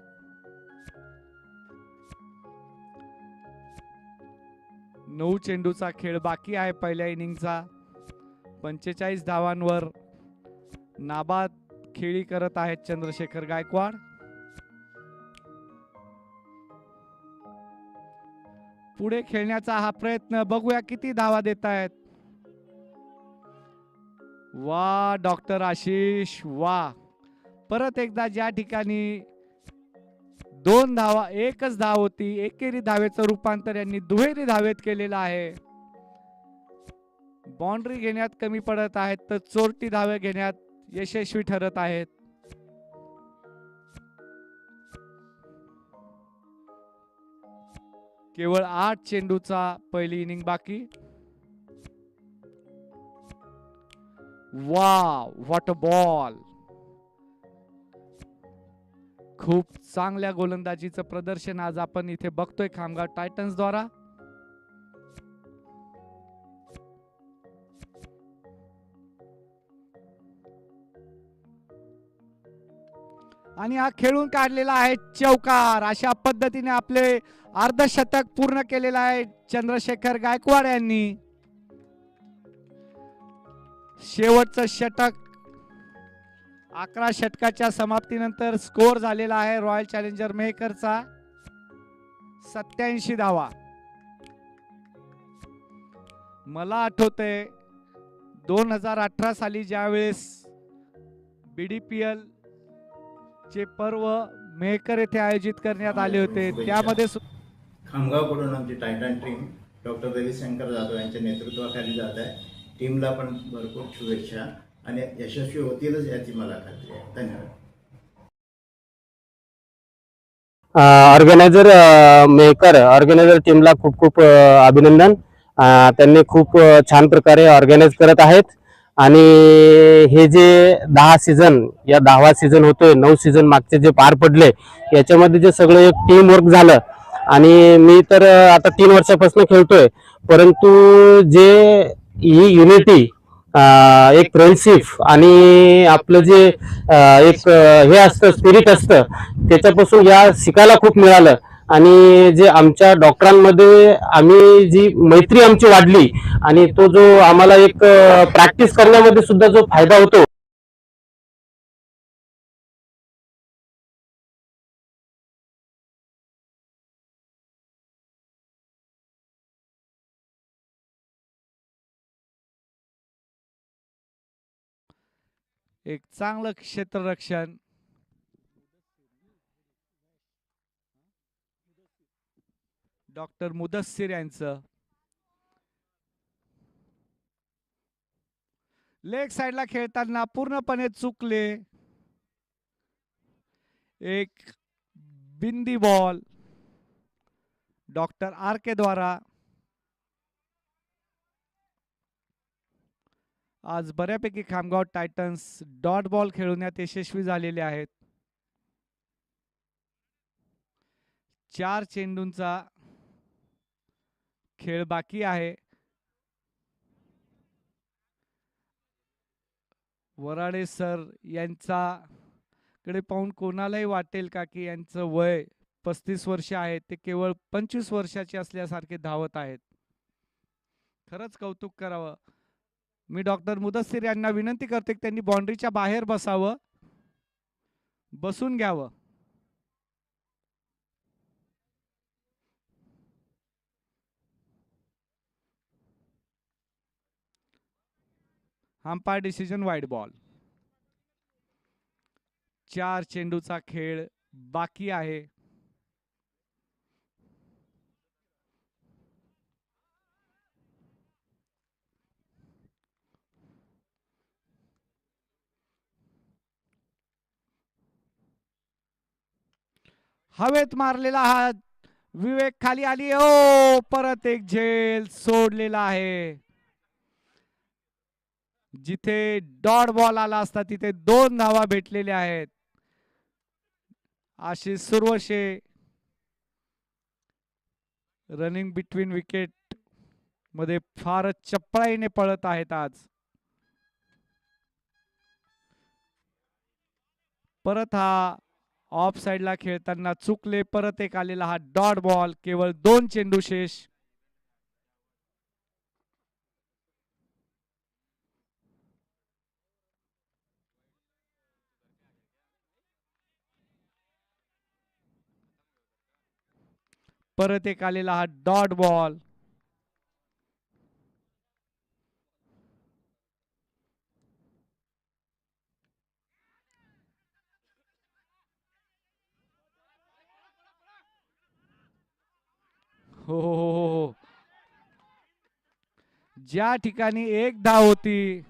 नऊ चेंडूचा खेळ बाकी आहे पहिल्या इनिंगचा. 45 धावांवर नाबाद खेळी करत आहेत चंद्रशेखर गायकवाड. पुढे खेळण्याचा हा प्रयत्न. बघूया किती धावा देत आहेत. वा डॉक्टर आशिष वा. परत एकदा ज्या ठिकाणी 2 धावा एकच धाव होती, एकेरी धावेचं रूपांतर यांनी दुहेरी धावेत केलेलं आहे. बाउंड्री घेण्यात कमी पडत आहेत तर चोरटी धावे घेण्यात यशस्वी ठरत आहेत. केवळ 8 चेंडूचा पहिली इनिंग बाकी. Wow what a ball. खूप चांगल्या गोलंदाजीचं प्रदर्शन आज आपण इथे बघतोय खामगाव टायटन्स द्वारा. आणि हा खेळून काढलेला आहे चौकार. अशा पद्धतीने आपले अर्धशतक पूर्ण केलेलं आहे चंद्रशेखर गायकवाड यांनी. शेवटचं षटक. 11 षटकाच्या समाप्तीनंतर स्कोर झालेला आहे रॉयल चॅलेंजर मेहकरचा 87 धावा. मला आठवतंय 2018 साली ज्यावेळेस BDPL चे पर्व मेहकर येथे आयोजित करण्यात आले होते त्यामध्ये खामगावकडून आमची Titan team doctor Ravishankar Jadhav यांच्या नेतृत्वाखाली जात आहे. टीमला पण भरपूर शुभेच्छा आणि यशस्वी होतीलच याची मला खात्री आहे. धन्यवाद. ऑर्गनायझर टीमला खूप खूप अभिनंदन. त्यांनी खूप छान प्रकारे ऑर्गनाइज करत आहेत. आणि हे जे 10 सीझन या 10वा सीझन होतोय, 9 सीझन मागचे जे पार पडले याच्यामध्ये जे सगळं एक टीम वर्क झालं. आणि मी तर आता 3 वर्षापासून खेळतोय, परंतु जे ही युनिटी, एक फ्रेंडशिप आणि आपलं जे एक हे असतं स्पिरिट असतं त्याच्यापासून या शिकायला खूप मिळालं. आणि जे आमच्या डॉक्टरांमध्ये आम्ही जी मैत्री आमची वाढली आणि तो जो आम्हाला एक प्रॅक्टिस करण्यामध्ये सुद्धा जो फायदा होतो. एक चांगलं क्षेत्ररक्षण. डॉक्टर मुदस्सिर यांचं लेग साइडला खेळताना पूर्णपणे चुकले. एक बिंदी बॉल डॉक्टर RK द्वारा. आज बऱ्यापैकी खामगाव टायटन्स डॉट बॉल खेळवण्यात यशस्वी झालेले आहेत. 4 चेंडूंचा खेळ बाकी आहे. वराडे सर यांच्याकडे पाहून कोणालाही वाटेल का की यांचं वय 35 वर्ष आहे, ते केवळ 25 वर्षाचे असल्यासारखे धावत आहेत. खरंच कौतुक करावं. मी डॉक्टर मुदस्सिर यांना विनंती करते की त्यांनी बाउंड्रीच्या बाहेर बसावं, बसून घ्यावं. Umpire decision wide ball. 4 चेंडूचा खेळ बाकी आहे. हवेत मारलेला हा विवेक खाली आली. ओ परत एक झेल सोडलेला आहे. जिथे डॉट बॉल आला असता तिथे 2 धावा भेटलेल्या आहेत. Ashish Suravshe running between wicket मध्ये फारच चपळाईने पळत आहेत आज. परत हा ऑफ साइडला खेळताना चुकले. परत एक आलेला हा डॉट बॉल. केवळ 2 चेंडू शेष. परत एक आलेला हा डॉट बॉल. हो. ज्या ठिकाणी 1 धाव होती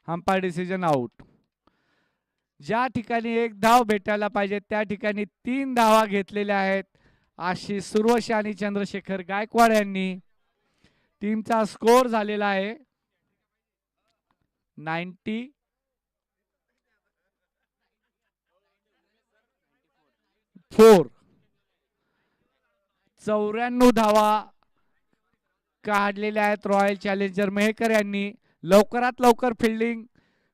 अंपायर डिसिजन आउट. ज्या ठिकाणी 1 धाव भेटायला पाहिजे त्या ठिकाणी 3 धावा घेतलेल्या आहेत आशिष सुरवशे आणि चंद्रशेखर गायकवाड यांनी. टीमचा स्कोर झालेला आहे 94. 94 धावा काढलेल्या आहेत रॉयल चॅलेंजर मेहकर यांनी. लवकरात लवकर फिल्डिंग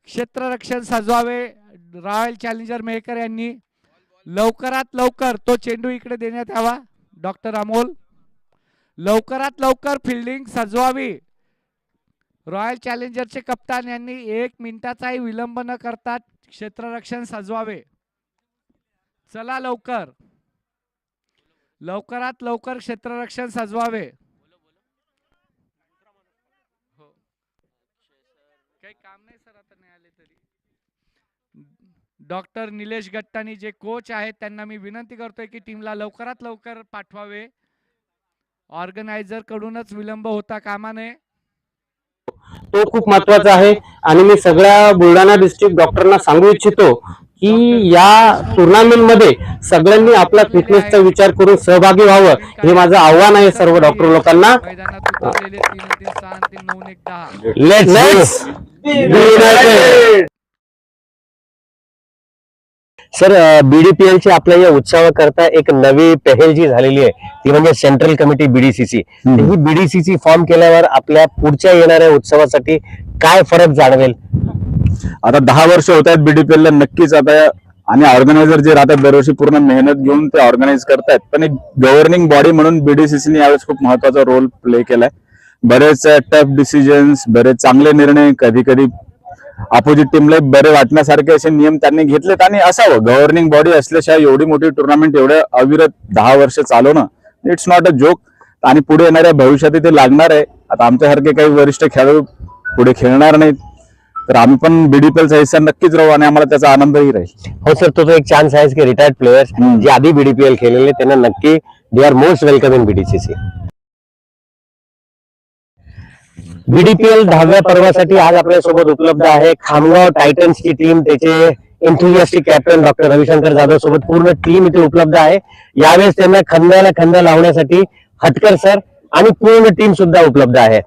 क्षेत्ररक्षण सजवावे रॉयल चॅलेंजर मेहकर यांनी. लवकरात लवकर तो चेंडू इकडे देण्यात यावा. डॉक्टर अमोल, लवकरात लवकर फिल्डिंग सजवावी. रॉयल चॅलेंजरचे कप्तान यांनी 1 मिनिटाचाही विलंब न करता क्षेत्ररक्षण सजवावे. चला लवकर, लवकरात लवकर क्षेत्ररक्षण सजवावे. काही काम नाही सर, आता नाही आले तरी. डॉक्टर निलेश गट्टानी जे कोच आहेत त्यांना मी विनंती करतोय की टीमला लवकरात लवकर पाठवावे. ऑर्गनायझर कडूनच विलंब होता कामा नये. तो खूप महत्वाचा आहे. आणि मी सगळ्या बुलढाणा डिस्ट्रिक्ट डॉक्टरांना सांगू इच्छितो की या टुर्नामेंट मध्ये सगळ्यांनी आपला फिटनेसचा विचार करून सहभागी व्हावं, हे माझं आव्हान आहे सर्व डॉक्टर लोकांना. मैदानात उतरलेले 3-3, 6-3, 9-1, 10. Let's be United. सर, बीडीपीएल ची आपल्या या उत्सवाकरता एक नवी पहल जी झालेली आहे ती म्हणजे सेंट्रल कमिटी बीडीसीसी. ही बीडीसीसी फॉर्म केल्यावर आपल्या पुढच्या येणाऱ्या उत्सवासाठी काय फरक जाणवेल? आता 10 वर्ष होत आहेत बीडीपीएल ला नक्कीच. आता आणि ऑर्गनायझर जे राहतात दरवर्षी पूर्ण मेहनत घेऊन ते ऑर्गनाईज करतायत, पण एक गव्हर्निंग बॉडी म्हणून बीडीसीसीने यावेळेस खूप महत्वाचा रोल प्ले केलाय. बरेच टफ डिसिजन्स, बरेच चांगले निर्णय, कधी कधी अपोजिट टीमला बरे वाटण्यासारखे असे नियम त्यांनी घेतलेत. आणि असावं, गव्हर्निंग बॉडी असल्याशिवाय एवढी मोठी टुर्नामेंट एवढ्या अविरत 10 वर्ष चालवणं इट्स नॉट अ जोक. आणि पुढे येणाऱ्या भविष्यात ते लागणार आहे. आता आमच्यासारखे काही वरिष्ठ खेळाडू पुढे खेळणार नाहीत, तर आम्ही पण बीडीपीएलचा हिस्सा नक्कीच राहू आणि आम्हाला त्याचा आनंदही राहील. हो सर, तो एक चान्स आहे की रिटायर्ड प्लेयर्स जे आधी बीडीपीएल खेळलेले त्यांना नक्की they are most welcome in BDCC. BDPL 10व्या पर्वासाठी आज आपल्या सोबत उपलब्ध आहे खामगाव टायटन्सची टीम. त्याचे enthusiastic captain doctor Ravishankar Jadhav सोबत पूर्ण टीम इथे उपलब्ध आहे. यावेळेस त्यांना खांद्याला खांदा लावण्यासाठी हटकर सर आणि पूर्ण टीम सुद्धा उपलब्ध आहे.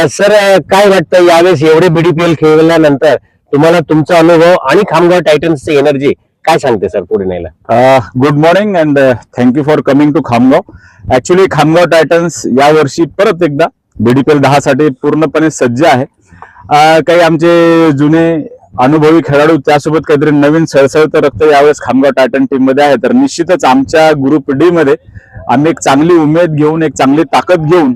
सर, काय वाटतं यावेळेस एवढे बीडीपीएल खेळल्यानंतर तुम्हाला तुमचा अनुभव आणि खामगाव टायटन्सची एनर्जी काय सांगते सर पुढे न्यायला? Good morning and thank you for coming to Khamgaon. Actually Khamgaon Titans यावर्षी परत एकदा BDPL 10 साठी पूर्णपणे सज्ज आहे. काही आमचे जुने अनुभवी खेळाडू त्यासोबत काहीतरी नवीन सळसळतं रक्त यावेळेस खामगाव टायटन टीम मध्ये आहे. तर निश्चितच आमच्या ग्रुप डी मध्ये आम्ही एक चांगली उमेद घेऊन, एक चांगली ताकद घेऊन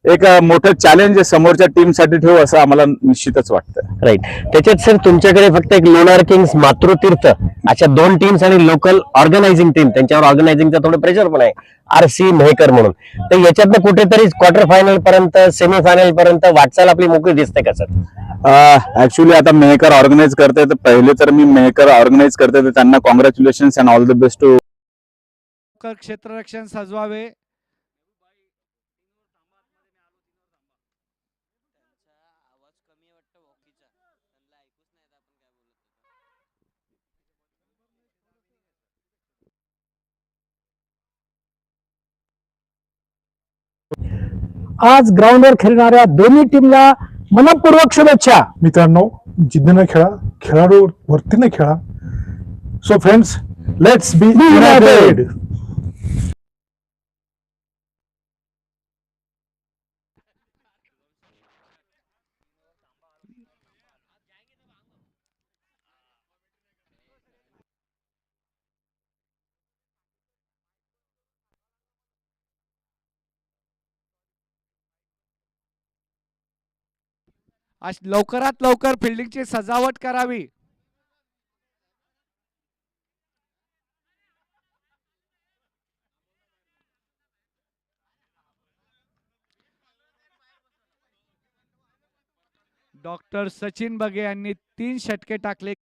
एक मोठं चॅलेंज समोरच्या टीमसाठी ठेवू असं आम्हाला निश्चितच वाटतं. राईट. त्याच्यात सर तुमच्याकडे फक्त एक लोणार किंग्स, मातृतीर्थ अशा 2 टीम्स आणि लोकल ऑर्गनायझिंग टीम, त्यांच्यावर ऑर्गनायझिंगचं थोडं प्रेशर पण आहे, RC मेहकर म्हणून. तर याच्यातनं कुठेतरी क्वार्टर फायनल पर्यंत, सेमीफायनल पर्यंत वाटचाल आपली मोकळी दिसते का सर? ऍक्च्युली आता मेहकर ऑर्गनाईज करते, तर पहिले तर मी मेहकर ऑर्गनाईज करते तर त्यांना congratulations and all the best to. क्षेत्ररक्षण सजवावे. आज ग्राउंडवर खेळणाऱ्या दोन्ही टीमला मनपूर्वक शुभेच्छा. मित्रांनो, जिद्दीने खेळा, खेळाडू वरतीने खेळा. So friends, let's be United. लवकरात लवकर फिल्डिंगची सजावट करावी. डॉक्टर सचिन बगे यांनी 3 षटके टाकले.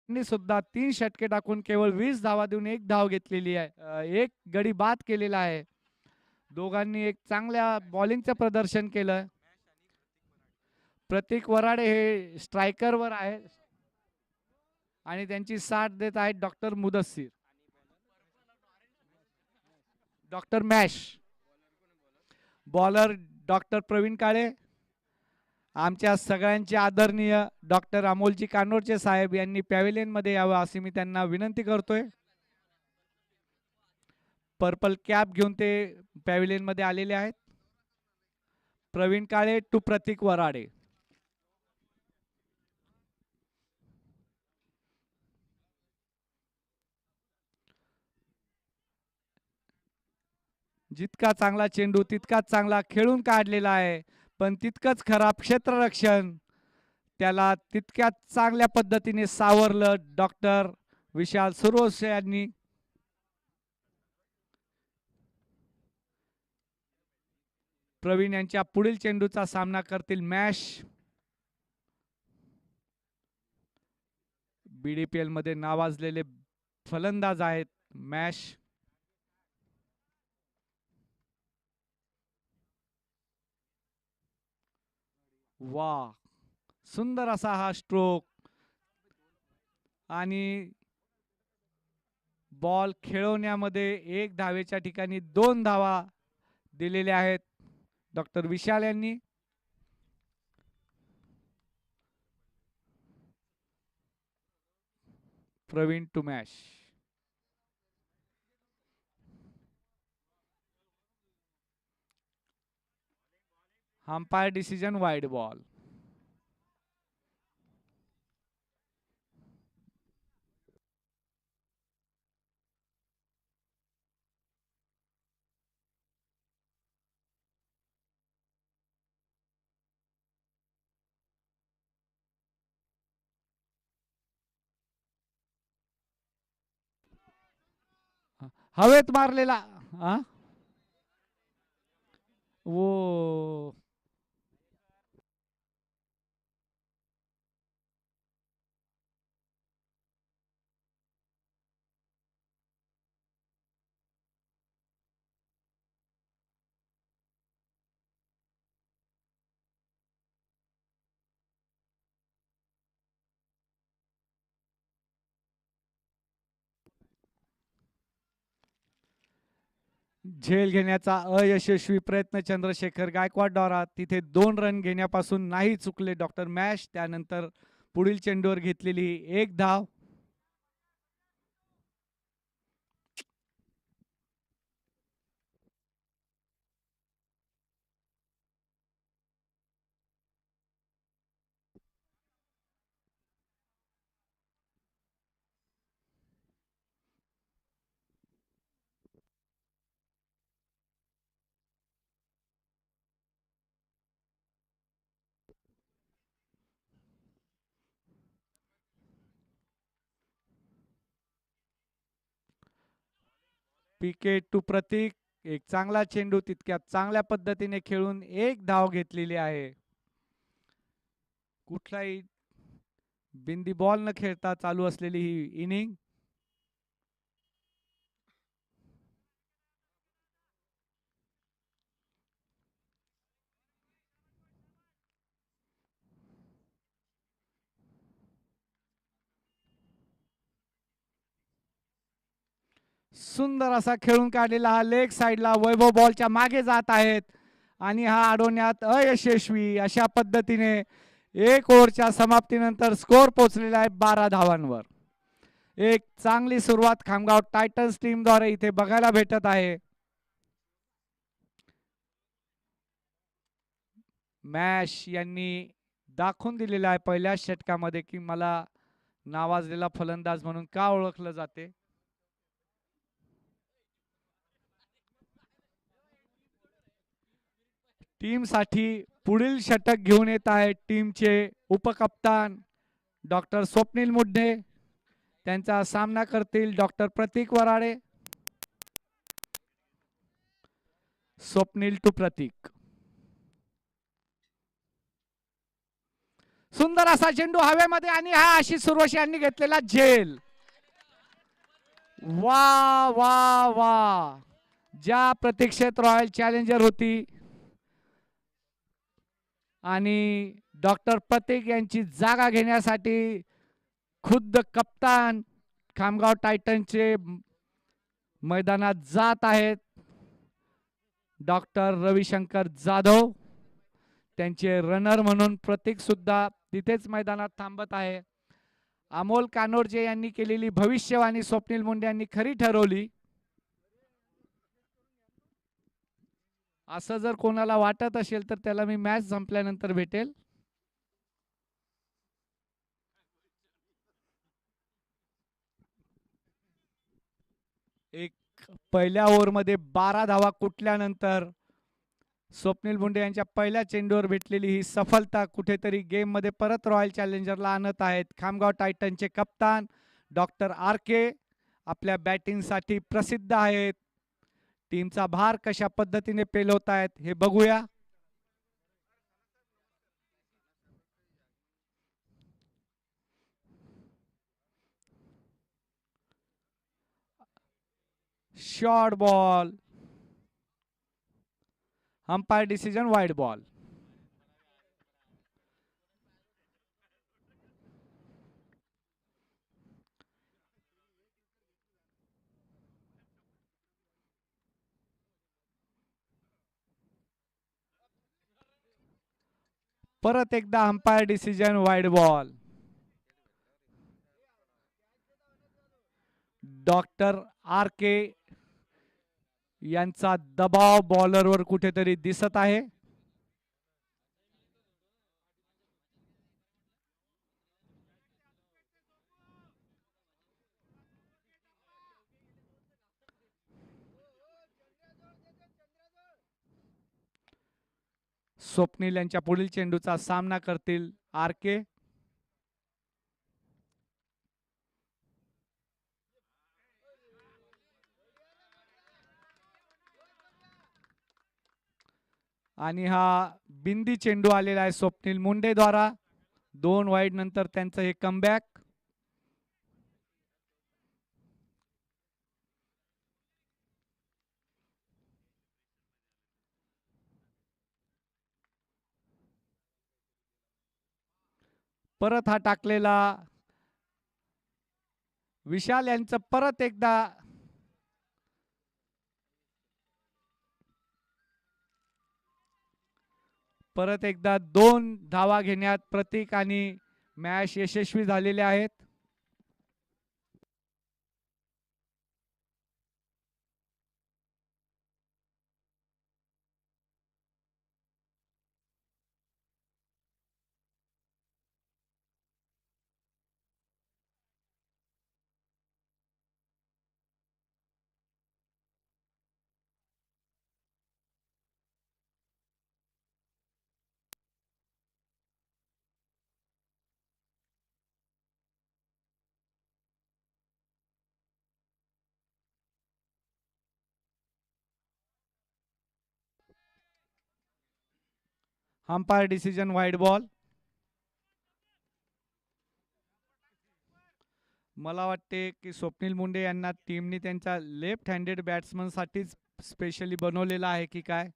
सुद्धा 3 षटके टाकून केवळ 20 धावा देऊन 1 धाव घेतलेली आहे, 1 गडी बाद केलेला आहे. दोघांनी एक चांगल्या बॉलिंगचं प्रदर्शन केलं. प्रतीक वराडे हे स्ट्रायकरवर आहे आणि त्यांची साथ देत आहेत doctor Mudassir, doctor Mash. Bowler doctor Pravin Kale. आमच्या सगळ्यांचे आदरणीय डॉक्टर अमोलजी कानोडचे साहेब यांनी पॅव्हिलियन मध्ये यावं अशी मी त्यांना विनंती करतोय. पर्पल कॅप घेऊन ते पॅव्हिलियन मध्ये आलेले आहेत. प्रवीण काळे टू प्रतीक वराडे. जितका चांगला चेंडू तितकाच चांगला खेळून काढलेला आहे, पण तितकंच खराब क्षेत्ररक्षण. त्याला तितक्याच चांगल्या पद्धतीने सावरलं डॉक्टर विशाल सुरोस यांनी. प्रवीण यांच्या पुढील चेंडूचा सामना करतील मॅश. BDPL मध्ये नावाजलेले फलंदाज आहेत मॅश. वा, सुंदर असा हा स्ट्रोक आणि बॉल खेळवण्यामध्ये 1 धावेच्या ठिकाणी 2 धावा दिलेल्या आहेत डॉक्टर विशाल यांनी. प्रवीण टू मॅश. Umpire decision wide ball. हवेत मारलेला वो झेल घेण्याचा अयशस्वी प्रयत्न चंद्रशेखर गायकवाड द्वारा. तिथे 2 रन घेण्यापासून नाही चुकले डॉक्टर मॅश. त्यानंतर पुढील चेंडूवर घेतलेली एक धाव. विकेट टू प्रतीक. एक चांगला चेंडू तितक्या चांगल्या पद्धतीने खेळून एक धाव घेतलेली आहे. कुठलाही बिंदी बॉल न खेळता चालू असलेली ही इनिंग. सुंदर असा खेळून काढलेला हा लेग साइडला वैभव बॉलच्या मागे जात आहेत आणि हा अडवण्यात अयशस्वी. अशा पद्धतीने 1 ओव्हरच्या समाप्तीनंतर स्कोर पोहोचलेला आहे 12 धावांवर. एक चांगली सुरुवात खामगाव टायटन्स टीम द्वारे इथे बघायला भेटत आहे. मॅश यांनी दाखवून दिलेला आहे पहिल्या षटकामध्ये की मला नावाजलेला फलंदाज म्हणून का ओळखलं जाते. टीमसाठी पुढील षटक घेऊन येत आहेत टीमचे उपकप्तान डॉक्टर स्वप्नील मुड्डे. त्यांचा सामना करतील डॉक्टर प्रतीक वराडे. स्वप्नील टू प्रतीक. सुंदर असा चेंडू हवेमध्ये आणि हा आशिष सुरवशी यांनी घेतलेला झेल. वा वा वा. ज्या प्रतीक्षेत रॉयल चॅलेंजर होती आणि डॉक्टर प्रतीक यांची जागा घेण्यासाठी खुद्द कप्तान खामगाव टायटनचे मैदानात जात आहेत. डॉक्टर रविशंकर जाधव त्यांचे रनर म्हणून प्रतीक सुद्धा तिथेच मैदानात थांबत आहे. अमोल कानोरजे यांनी केलेली भविष्यवाणी स्वप्नील मुंडे यांनी खरी ठरवली. असं जर कोणाला वाटत असेल तर त्याला मी मॅच संपल्यानंतर भेटेल. एक पहिल्या ओव्हरमध्ये 12 धावा कुठल्यानंतर स्वप्नील मुंडे यांच्या पहिल्या चेंडूवर भेटलेली ही सफलता कुठेतरी गेम मध्ये परत रॉयल चॅलेंजरला आणत आहेत. खामगाव टायटनचे कप्तान डॉक्टर आर के आपल्या बॅटिंगसाठी प्रसिद्ध आहेत. टीमचा भार कशा पद्धतीने पेलवत आहेत हे बघूया. Short ball. Umpire decision wide ball. परत एकदा umpire decision wide ball. Doctor R K यांचा दबाव बॉलरवर कुठेतरी दिसत आहे. स्वप्नील यांच्या पुढील चेंडूचा सामना करतील आर के. आणि हा बिंदी चेंडू आलेला आहे स्वप्नील मुंडे द्वारा. 2 वाईड नंतर त्यांचं हे कमबॅक. परत हा टाकलेला विशाल यांचं परत एकदा परत एकदा 2 धावा घेण्यात प्रतीक आणि मॅच यशस्वी झालेले आहेत. Umpire decision wide ball. मला वाटते की स्वप्नील मुंडे यांना टीमने त्यांच्या लेफ्ट हँडेड बॅट्समन साठीच स्पेशली बनवलेला आहे की काय.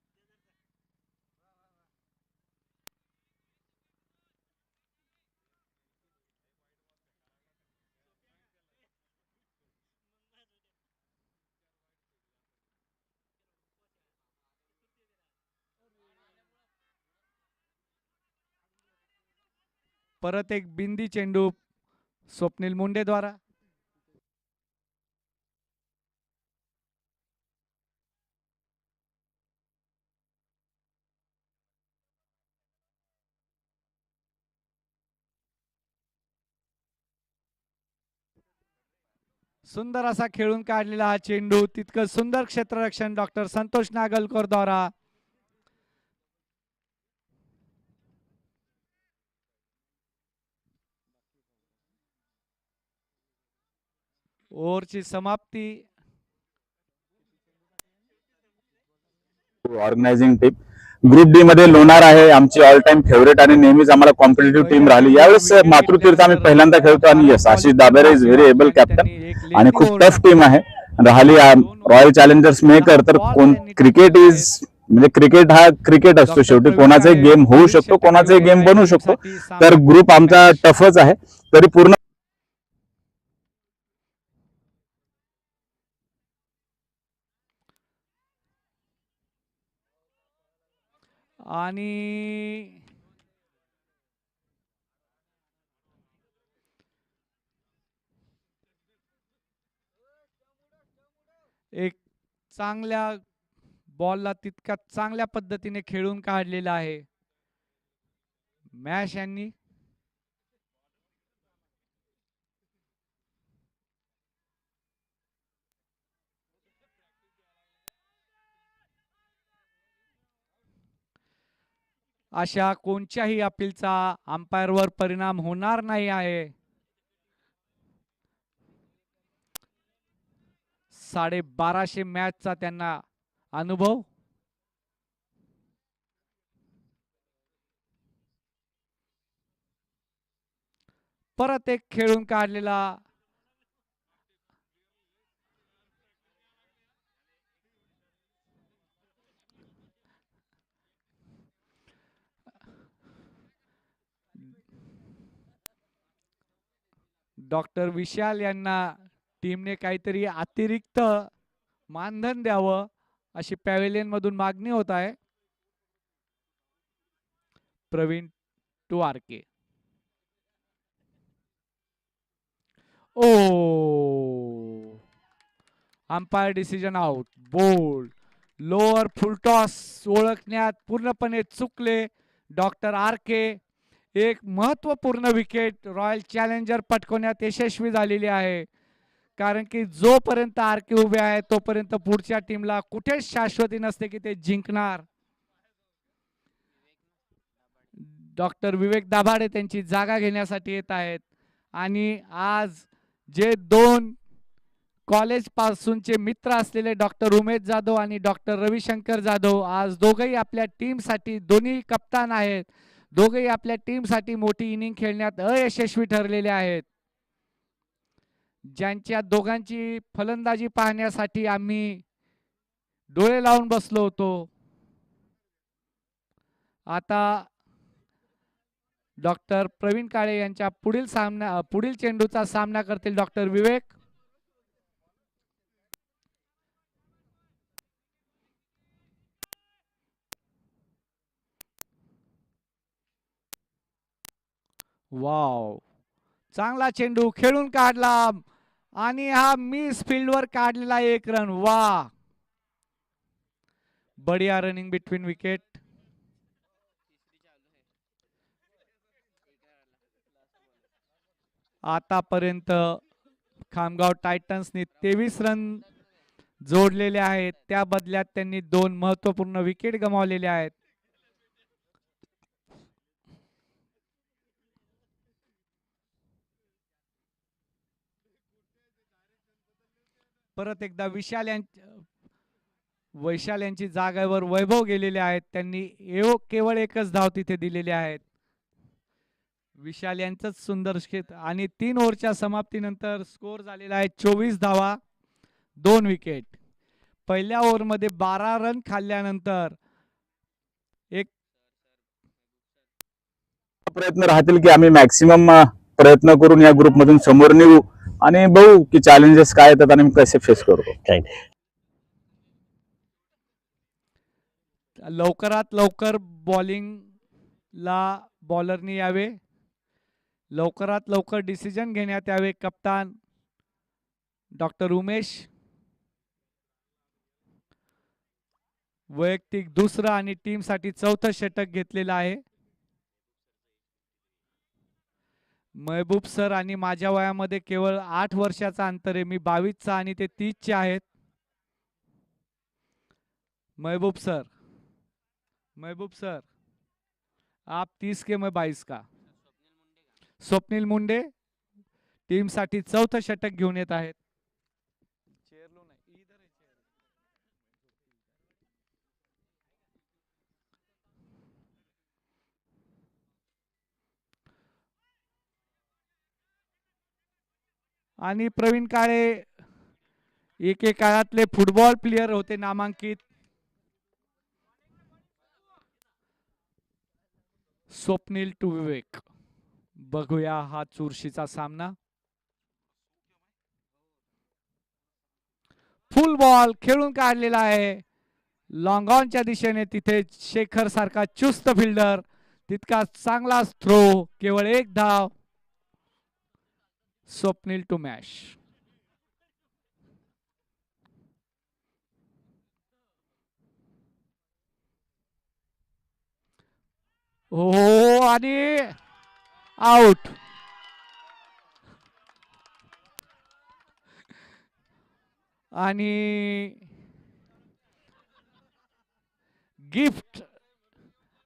परत एक बिंदी चेंडू स्वप्नील मुंडे द्वारा. सुंदर असा खेळून काढलेला हा चेंडू, तितकं सुंदर क्षेत्ररक्षण डॉक्टर संतोष नागलकर द्वारा. ओव्हरची समाप्ती. ऑर्गनायझिंग टीम ग्रुप डी मध्ये लोणार आहे आमची ऑल टाइम फेवरेट आणि नेहमीच आम्हाला कॉम्पिटेटिव्ह टीम राहिली. यावेळेस मातृतीर्थ आम्ही पहिल्यांदा खेळतो आणि yes Ashish Dabere is very able captain आणि खूप टफ टीम आहे राहिली रॉयल चॅलेंजर्स मेकर. तर क्रिकेट इज म्हणजे क्रिकेट हा क्रिकेट असतो शेवटी, कोणाचाही गेम होऊ शकतो, कोणाचाही गेम बनू शकतो. तर ग्रुप आमचा टफच आहे तरी पूर्ण आणि एक चांगल्या बॉलला तितक्या चांगल्या पद्धतीने खेळून काढलेला आहे मॅश यांनी. अशा कोणत्याही अपीलचा अंपायरवर परिणाम होणार नाही आहे. 1250 मॅचचा त्यांना अनुभव. परत एक खेळून काढलेला डॉक्टर विशाल यांना टीमने काहीतरी अतिरिक्त मानधन द्यावं अशी पॅव्हेलियन मधून मागणी होत आहे. Praveen to R K. Oh umpire decision out. Bowled lower full toss ओळखण्यात पूर्णपणे चुकले डॉक्टर आर के. एक महत्वपूर्ण विकेट रॉयल चॅलेंजर पटकवण्यात यशस्वी झालेली आहे, कारण की जोपर्यंत आर के उभे आहे तोपर्यंत पुढच्या टीमला कुठेच शाश्वती नसते की ते जिंकणार. डॉक्टर विवेक दाभाडे त्यांची जागा घेण्यासाठी येत आहेत आणि आज जे 2 कॉलेज पासूनचे मित्र असलेले डॉक्टर उमेश जाधव आणि डॉक्टर रविशंकर जाधव आज दोघेही आपल्या टीमसाठी, दोन्ही कप्तान आहेत, दोघेही आपल्या टीमसाठी मोठी इनिंग खेळण्यात अयशस्वी ठरलेले आहेत. ज्यांच्या दोघांची फलंदाजी पाहण्यासाठी आम्ही डोळे लावून बसलो होतो. आता डॉक्टर प्रवीण काळे यांच्या पुढील चेंडूचा सामना करतील डॉक्टर विवेक. वाव, चांगला चेंडू खेळून काढला आणि हा मिस फील्डवर काढलेला 1 रन. वा, बढिया रनिंग बिटवीन विकेट. आतापर्यंत खामगाव टायटन्सनी 23 रन जोडलेले आहेत. त्या बदल्यात त्यांनी 2 महत्वपूर्ण विकेट गमावलेले आहेत. परत एकदा वैशाल यांची जागेवर वैभव गेलेले आहेत. त्यांनी केवळ 1च धाव तिथे दिलेली आहेत. विशाल यांचंच सुंदर शेत आणि 3 ओव्हरच्या समाप्तीनंतर स्कोर झालेला आहे 24 धावा 2 विकेट. पहिल्या ओव्हरमध्ये 12 रन खाल्ल्यानंतर एक प्रयत्न राहतील की आम्ही मॅक्सिमम प्रयत्न करून या ग्रुपमधून समोर निघू आणि बघू की चॅलेंजेस काय येतात आणि कसे फेस करतो. लवकरात लवकर बॉलिंगला बॉलरनी यावे, लवकरात लवकर डिसिजन घेण्यात यावे. कप्तान डॉक्टर उमेश वैयक्तिक 2रं आणि टीमसाठी 4थं षटक घेतलेलं आहे. महबूब सर आणि माझ्या वयामध्ये केवळ 8 वर्षाचा अंतर आहे. मी 22चा आणि ते 30चे आहेत. महबूब सर आप 30 के, मैं 22 का. स्वप्नील मुंडे टीम साठी 4थं षटक घेऊन येत आहेत. आणि प्रवीण काळे एकेकाळातले फुटबॉल प्लेयर होते नामांकित. स्वप्नील टू विवेक. बघूया हा चुरशीचा सामना. फुल बॉल खेळून काढलेला आहे लॉंग ऑनच्या दिशेने. तिथे शेखर सारखा चुस्त फिल्डर, तितका चांगला थ्रो, केवळ 1 धाव. स्वप्नील टू मॅश. हो आणि आउट. आणि गिफ्ट,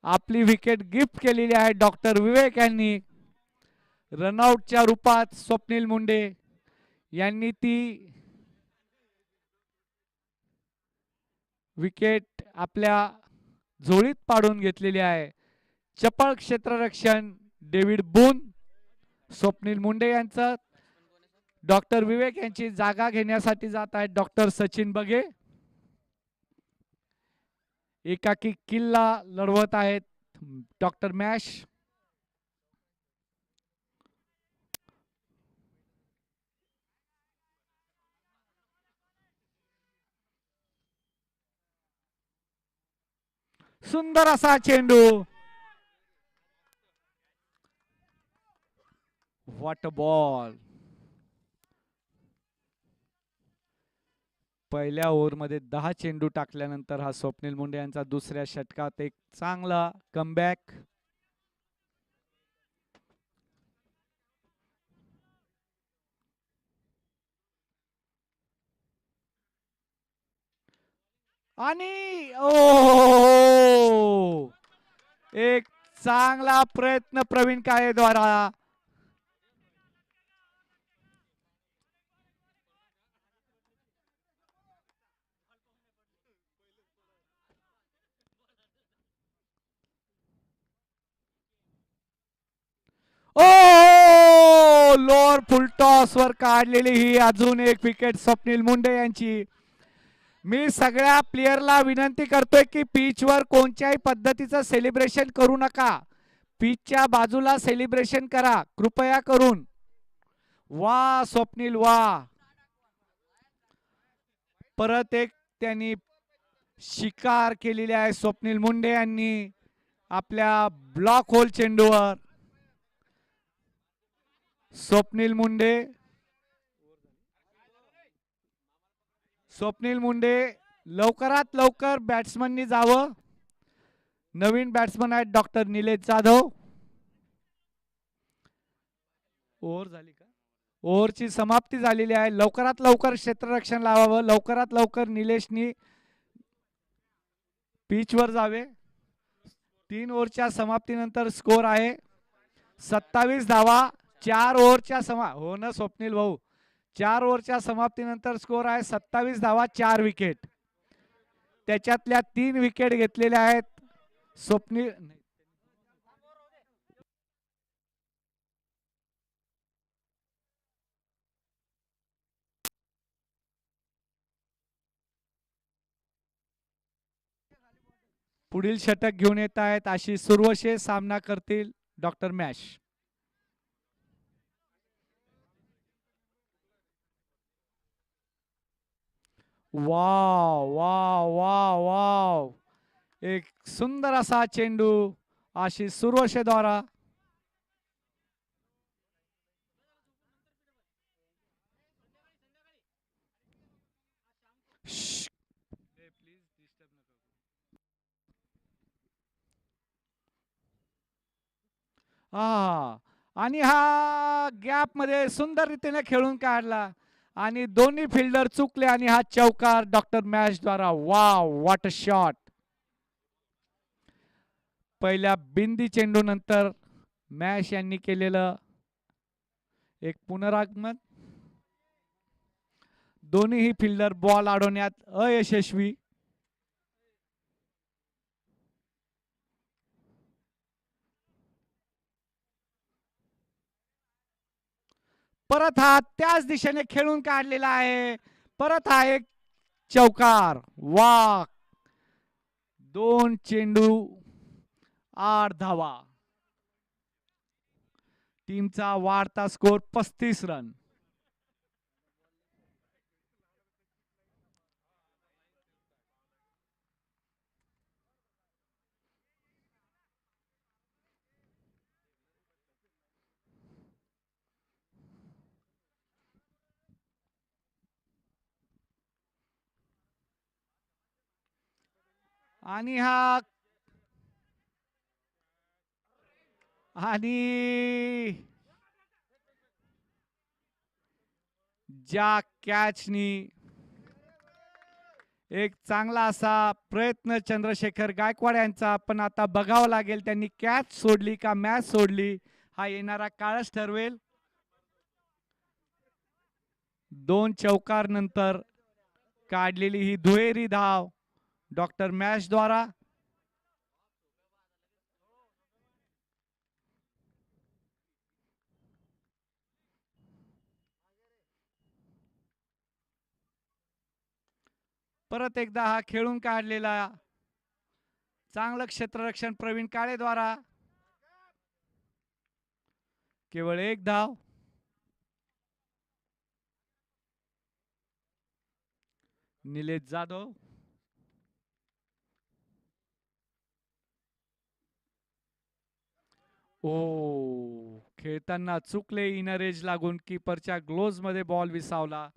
आपली विकेट गिफ्ट केलेली आहे डॉक्टर विवेक यांनी. रनआउटच्या रूपात स्वप्नील मुंडे यांनी ती विकेट आपल्या झोळीत पाडून घेतलेली आहे. चपळ क्षेत्ररक्षण डेव्हिड बून, स्वप्नील मुंडे यांचं. डॉक्टर विवेक यांची जागा घेण्यासाठी जात आहेत डॉक्टर सचिन बगे. एकाकी किल्ला लढवत आहेत डॉक्टर मॅश. सुंदर असा चेंडू. What a ball. पहिल्या ओव्हरमध्ये 10 चेंडू टाकल्यानंतर हा स्वप्नील मुंडे यांचा दुसऱ्या षटकात एक चांगला कमबॅक. आणि ओ, एक चांगला प्रयत्न प्रवीण काळे द्वारा. ओ, लोअर फुल टॉस वर काढलेली ही अजून एक विकेट स्वप्नील मुंडे यांची. मी सगळ्या प्लेयरला विनंती करतोय की पिचवर कोणत्याही पद्धतीचं सेलिब्रेशन करू नका. पिचच्या बाजूला सेलिब्रेशन करा कृपया करून. वा स्वप्नील वा. परत एक त्यांनी शिकार केलेली आहे स्वप्नील मुंडे यांनी आपल्या ब्लॉक होल चेंडूवर. स्वप्नील मुंडे, स्वप्नील मुंडे लवकरात लवकर बॅट्समननी जावं. नवीन बॅट्समन आहेत डॉक्टर निलेश जाधव. ओव्हर झाली का? ओव्हरची समाप्ती झालेली आहे. लवकरात लवकर क्षेत्ररक्षण लावावं. लवकरात लवकर निलेशनी पिचवर जावे. 3 ओव्हरच्या समाप्तीनंतर स्कोर आहे 27 धावा. 4 ओव्हरच्या हो ना स्वप्नील भाऊ, 4 ओव्हरच्या समाप्तीनंतर स्कोर आहे 27 धावा, 4 विकेट. त्याच्यातल्या 3 विकेट घेतलेल्या आहेत स्वप्नील. पुढील षटक घेऊन येत आहेत आशिष सुरवशे. सामना करतील doctor mash. Wow wow wow wow, एक सुंदर असा चेंडू आशिष सुरवशे द्वारा. आणि हा गॅप मध्ये सुंदर रीतीने खेळून काढला आणि दोन्ही फिल्डर चुकले आणि हा चौकार डॉक्टर मॅश द्वारा. Wow, what a shot. पहिल्या बिंदी चेंडू नंतर मॅश यांनी केलेलं एक पुनरागमन. दोन्ही फिल्डर बॉल अडवण्यात अयशस्वी. परत हा त्याच दिशेने खेळून काढलेला आहे. परत हा एक चौकार. वा, 2 चेंडू 8 धावा. टीमचा वाढता स्कोर 35 रन. आणि ज्या कॅचनी एक चांगला असा प्रयत्न चंद्रशेखर गायकवाड यांचा, पण आता बघावं लागेल त्यांनी कॅच सोडली का मॅच सोडली, हा येणारा काळच ठरवेल. 2 चौकार नंतर काढलेली ही दुहेरी धाव डॉक्टर मॅश द्वारा. परत एकदा हा खेळून काढलेला चांगलं क्षेत्ररक्षण प्रवीण काळे द्वारा. केवळ 1 धाव. निलेश जाधव. ओ, खेळताना चुकले. इनर एज लागून कीपरच्या ग्लोव्ज मध्ये बॉल विसावला.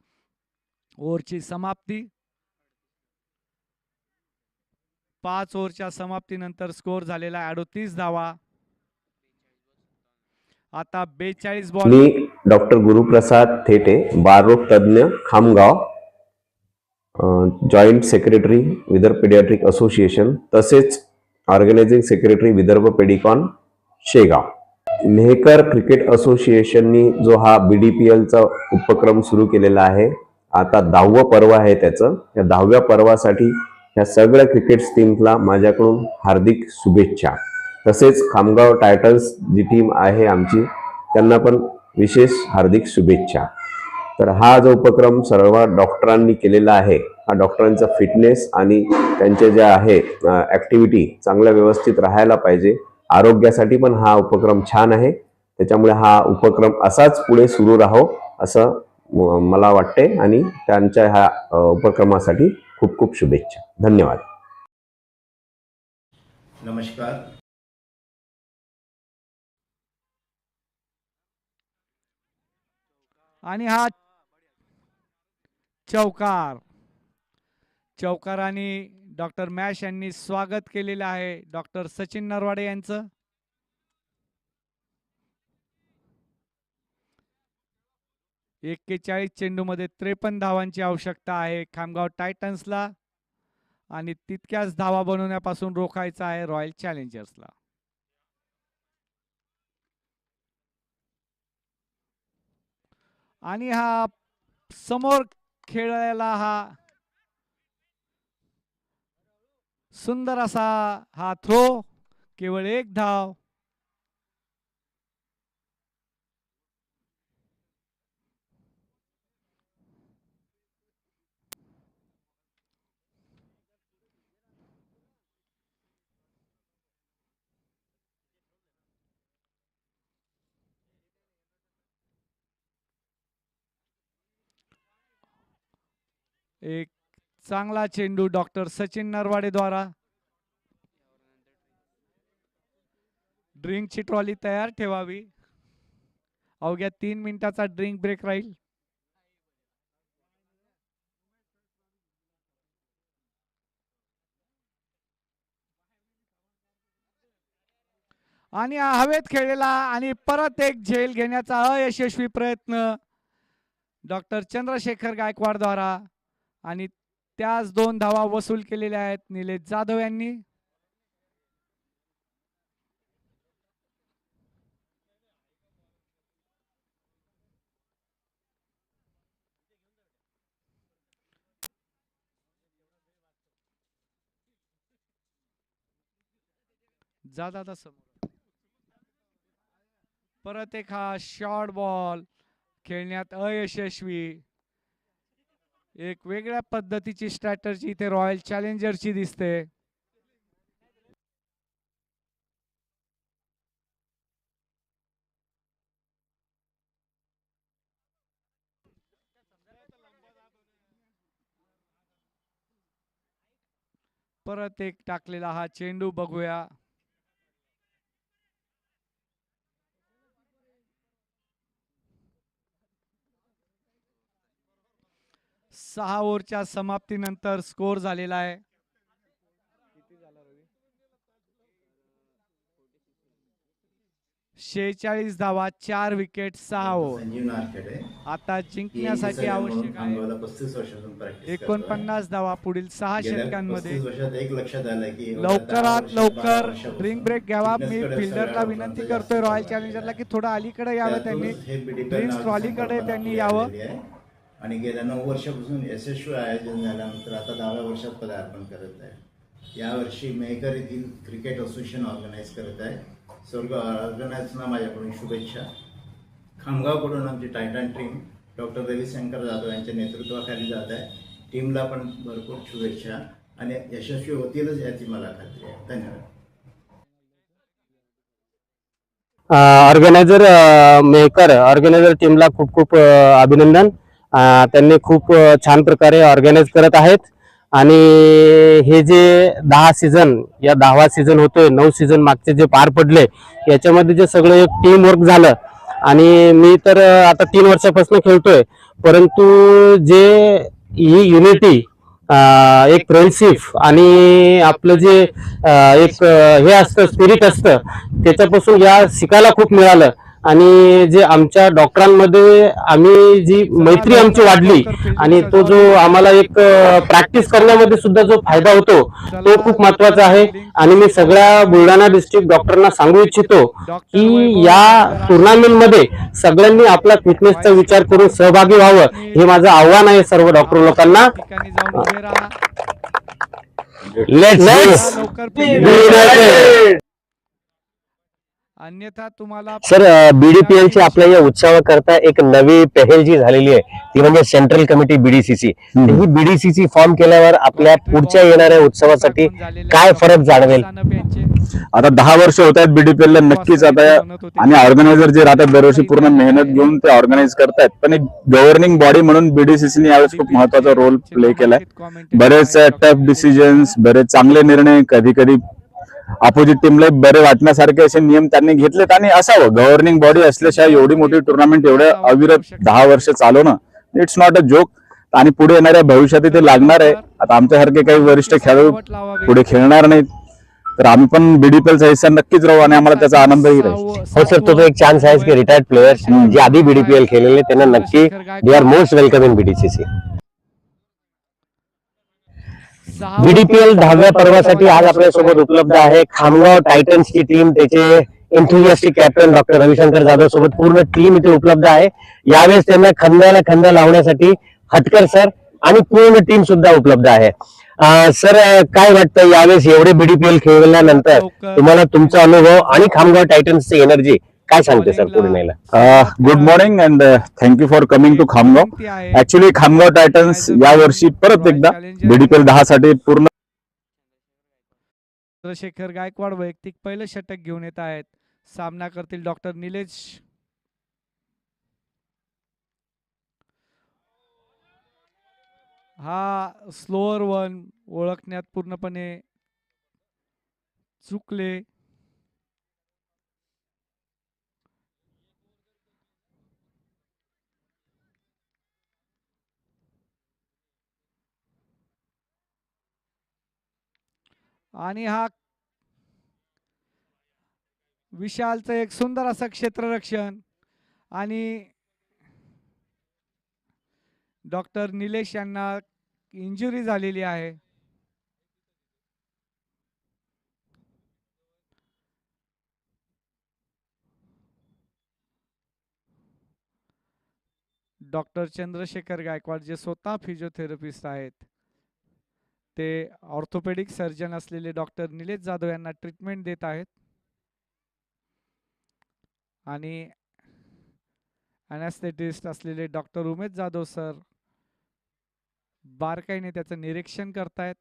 ओव्हरची समाप्ती. 5 ओव्हरच्या समाप्तीनंतर स्कोर झालेला 38 धावा. आता 42 बॉल. मी डॉक्टर गुरुप्रसाद थेटे, बालरोग तज्ञ, Khamgaon, joint secretary Vidarbha paediatric association, तसेच organising secretary Vidarbha Pedicon Shegaon. Mehkar cricket असोसिएशननी जो हा BDPLचा उपक्रम सुरू केलेला आहे, आता 10वं पर्व आहे त्याचं. या 10व्या पर्वासाठी या सगळ्या क्रिकेट टीमला माझ्याकडून हार्दिक शुभेच्छा. तसेच खामगाव टायटन्स जी टीम आहे आमची, त्यांना पण विशेष हार्दिक शुभेच्छा. तर हा जो उपक्रम सर्व डॉक्टरांनी केलेला आहे, हा डॉक्टरांचा फिटनेस आणि त्यांचे जे आहे ऍक्टिव्हिटी चांगल्या व्यवस्थित राहायला पाहिजे, आरोग्यासाठी पण हा उपक्रम छान आहे. त्याच्यामुळे हा उपक्रम असाच पुढे सुरू राहो असं मला वाटते आणि त्यांच्या ह्या उपक्रमासाठी खूप खूप शुभेच्छा. धन्यवाद. नमस्कार. आणि हा चौकाराने डॉक्टर मॅश यांनी स्वागत केलेलं आहे डॉक्टर सचिन नरवाडे यांचं. एक्केचाळीस चेंडूमध्ये 53 धावांची आवश्यकता आहे खामगाव टायटन्सला आणि तितक्याच धावा बनवण्यापासून रोखायचा आहे रॉयल चॅलेंजर्सला. आणि हा समोर खेळलेला हा सुंदर असा हा थ्रो, केवळ 1 धाव. एक चांगला चेंडू डॉक्टर सचिन नरवाडे द्वारा. ड्रिंकची ट्रॉली तयार ठेवावी. अवघ्या 3 मिनिटाचा ड्रिंक ब्रेक राहील. आणि हवेत खेळलेला आणि परत एक झेल घेण्याचा अयशस्वी प्रयत्न डॉक्टर चंद्रशेखर गायकवाड द्वारा आणि त्याच 2 धावा वसूल केलेल्या आहेत निलेश जाधव यांनी. जादा समोर परत एक हा शॉर्ट बॉल खेळण्यात अयशस्वी. एक वेगळ्या पद्धतीची स्ट्रॅटजी इथे रॉयल चॅलेंजरची दिसते. परत एक टाकलेला हा चेंडू बघूया. सहा ओव्हरच्या समाप्तीनंतर स्कोर झालेला आहे 46 धावा, 4 विकेट, 6 ओव्हर. संजीव नारखेडे आता जिंकण्यासाठी आवश्यक आहे 35 वर्षापासून प्रॅक्टिस 49 धावा पुढील 6 षटकांमध्ये. 35 वर्षात एक लक्षात आलं की लवकरात लवकर ड्रिंक ब्रेक घ्यावा. मी फिल्डरला विनंती करतोय रॉयल चॅलेंजरला की थोडं अलीकडे यावं. त्यांनी ड्रिंक्स ट्रॉलीकडे त्यांनी यावं. आणि गेल्या 9 वर्षापासून यशस्वी आयोजन झाल्यानंतर आता 10व्या वर्षात पदार्पण करत आहे. यावर्षी मेहकर येथील क्रिकेट असोसिएशन ऑर्गनाईज करत आहे. सर्व ऑर्गनायझरना माझ्याकडून शुभेच्छा. खामगावकडून आमची Titan team doctor Ravishankar Jadhav यांच्या नेतृत्वाखाली जात आहे. टीमला पण भरपूर शुभेच्छा आणि यशस्वी होतीलच याची मला खात्री आहे. धन्यवाद. ऑर्गनायझर टीमला खूप खूप अभिनंदन. त्यांनी खूप छान प्रकारे ऑर्गनाइज करत आहेत आणि हे जे 10 सीझन या 10वा सीझन होतोय, 9 सीझन मागचे जे पार पडले याच्यामध्ये जे सगळं एक टीम वर्क झालं आणि मी तर आता 3 वर्षापासून खेळतोय, परंतु जे ही युनिटी, एक फ्रेंडशिप आणि आपलं जे एक हे असतं स्पिरिट असतं त्याच्यापासून या शिकायला खूप मिळालं. आणि जे आमच्या डॉक्टरांमध्ये आम्ही जी मैत्री आमची वाढली आणि तो जो आम्हाला एक प्रॅक्टिस करण्यामध्ये सुद्धा जो फायदा होतो तो खूप महत्वाचा आहे. आणि मी सगळ्या बुलढाणा डिस्ट्रिक्ट डॉक्टरांना सांगू इच्छितो की या टुर्नामेंट मध्ये सगळ्यांनी आपला फिटनेसचा विचार करून सहभागी व्हावं, हे माझं आव्हान आहे सर्व डॉक्टर लोकांना. अन्यथा तुम्हाला सर, बीडीपीएल ची आपल्या या उत्सवाकरता एक नवी पहल जी झालेली आहे ती म्हणजे सेंट्रल कमिटी बीडीसीसी. ही बीडीसीसी फॉर्म केल्यावर आपल्या पुढच्या येणाऱ्या उत्सवासाठी काय फरक जाणवेल? आता 10 वर्ष होत आहेत बीडीपीएल ला, नक्कीच आता आणि ऑर्गनायझर जे राहतात दरवर्षी पूर्ण मेहनत घेऊन ते ऑर्गनाईज करतायत, पण एक गव्हर्निंग बॉडी म्हणून बीडीसीसीने यावेळेस खूप महत्वाचा रोल प्ले केलाय. बरेच टफ डिसिजन्स, बरेच चांगले निर्णय, कधी कधी अपोजिट टीमला बरे वाटण्यासारखे असे नियम त्यांनी घेतलेत आणि असावं. गव्हर्निंग बॉडी असल्याशिवाय एवढी मोठी टुर्नामेंट एवढ्या अविरत 10 वर्ष चालवणं इट्स नॉट अ जोक. आणि पुढे येणाऱ्या भविष्यात ते लागणार आहे. आता आमच्यासारखे काही वरिष्ठ खेळाडू पुढे खेळणार नाहीत, तर आम्ही पण बीडीपीएलचा हिस्सा नक्कीच राहू आणि आम्हाला त्याचा आनंदही राहील. हो सर, तो एक चान्स आहे की रिटायर्ड प्लेयर्स जे आधी बीडीपीएल खेळलेले त्यांना नक्की they are most welcome in BDCC. BDPL 10व्या पर्वासाठी आज आपल्यासोबत उपलब्ध आहे खामगाव टायटन्सची टीम. त्याचे enthusiastic captain doctor Ravishankar Jadhav सोबत पूर्ण टीम इथे उपलब्ध आहे. यावेळेस त्यांना खांद्याला खांदा लावण्यासाठी हटकर सर आणि पूर्ण टीम सुद्धा उपलब्ध आहे. सर, काय वाटतं यावेळेस एवढे बीडीपीएल खेळल्यानंतर तुम्हाला तुमचा अनुभव आणि खामगाव टायटन्सची एनर्जी काय सांगते सर पुढे न्यायला? Good morning and thank you for coming to Khamgaon. Actually Khamgaon Titans यावर्षी परत एकदा बीडीपीएल 10 साठी पूर्ण चंद्रशेखर गायकवाड वैयक्तिक पहिलं षटक घेऊन येत आहेत. सामना करतील डॉक्टर निलेश. हा स्लोअर वन ओळखण्यात पूर्णपणे चुकले. आणि हा विशालचं एक सुंदर असं क्षेत्ररक्षण आणि डॉक्टर निलेश यांना इंजुरी झालेली आहे. डॉक्टर चंद्रशेखर गायकवाड जे स्वतः फिजिओथेरपिस्ट आहेत, ते ऑर्थोपेडिक सर्जन असलेले डॉक्टर निलेश जाधव यांना ट्रीटमेंट देत आहेत. आणि अनॅस्थेटिस्ट असलेले डॉक्टर उमेश जाधव सर बारकाईने त्याचं निरीक्षण करतायत.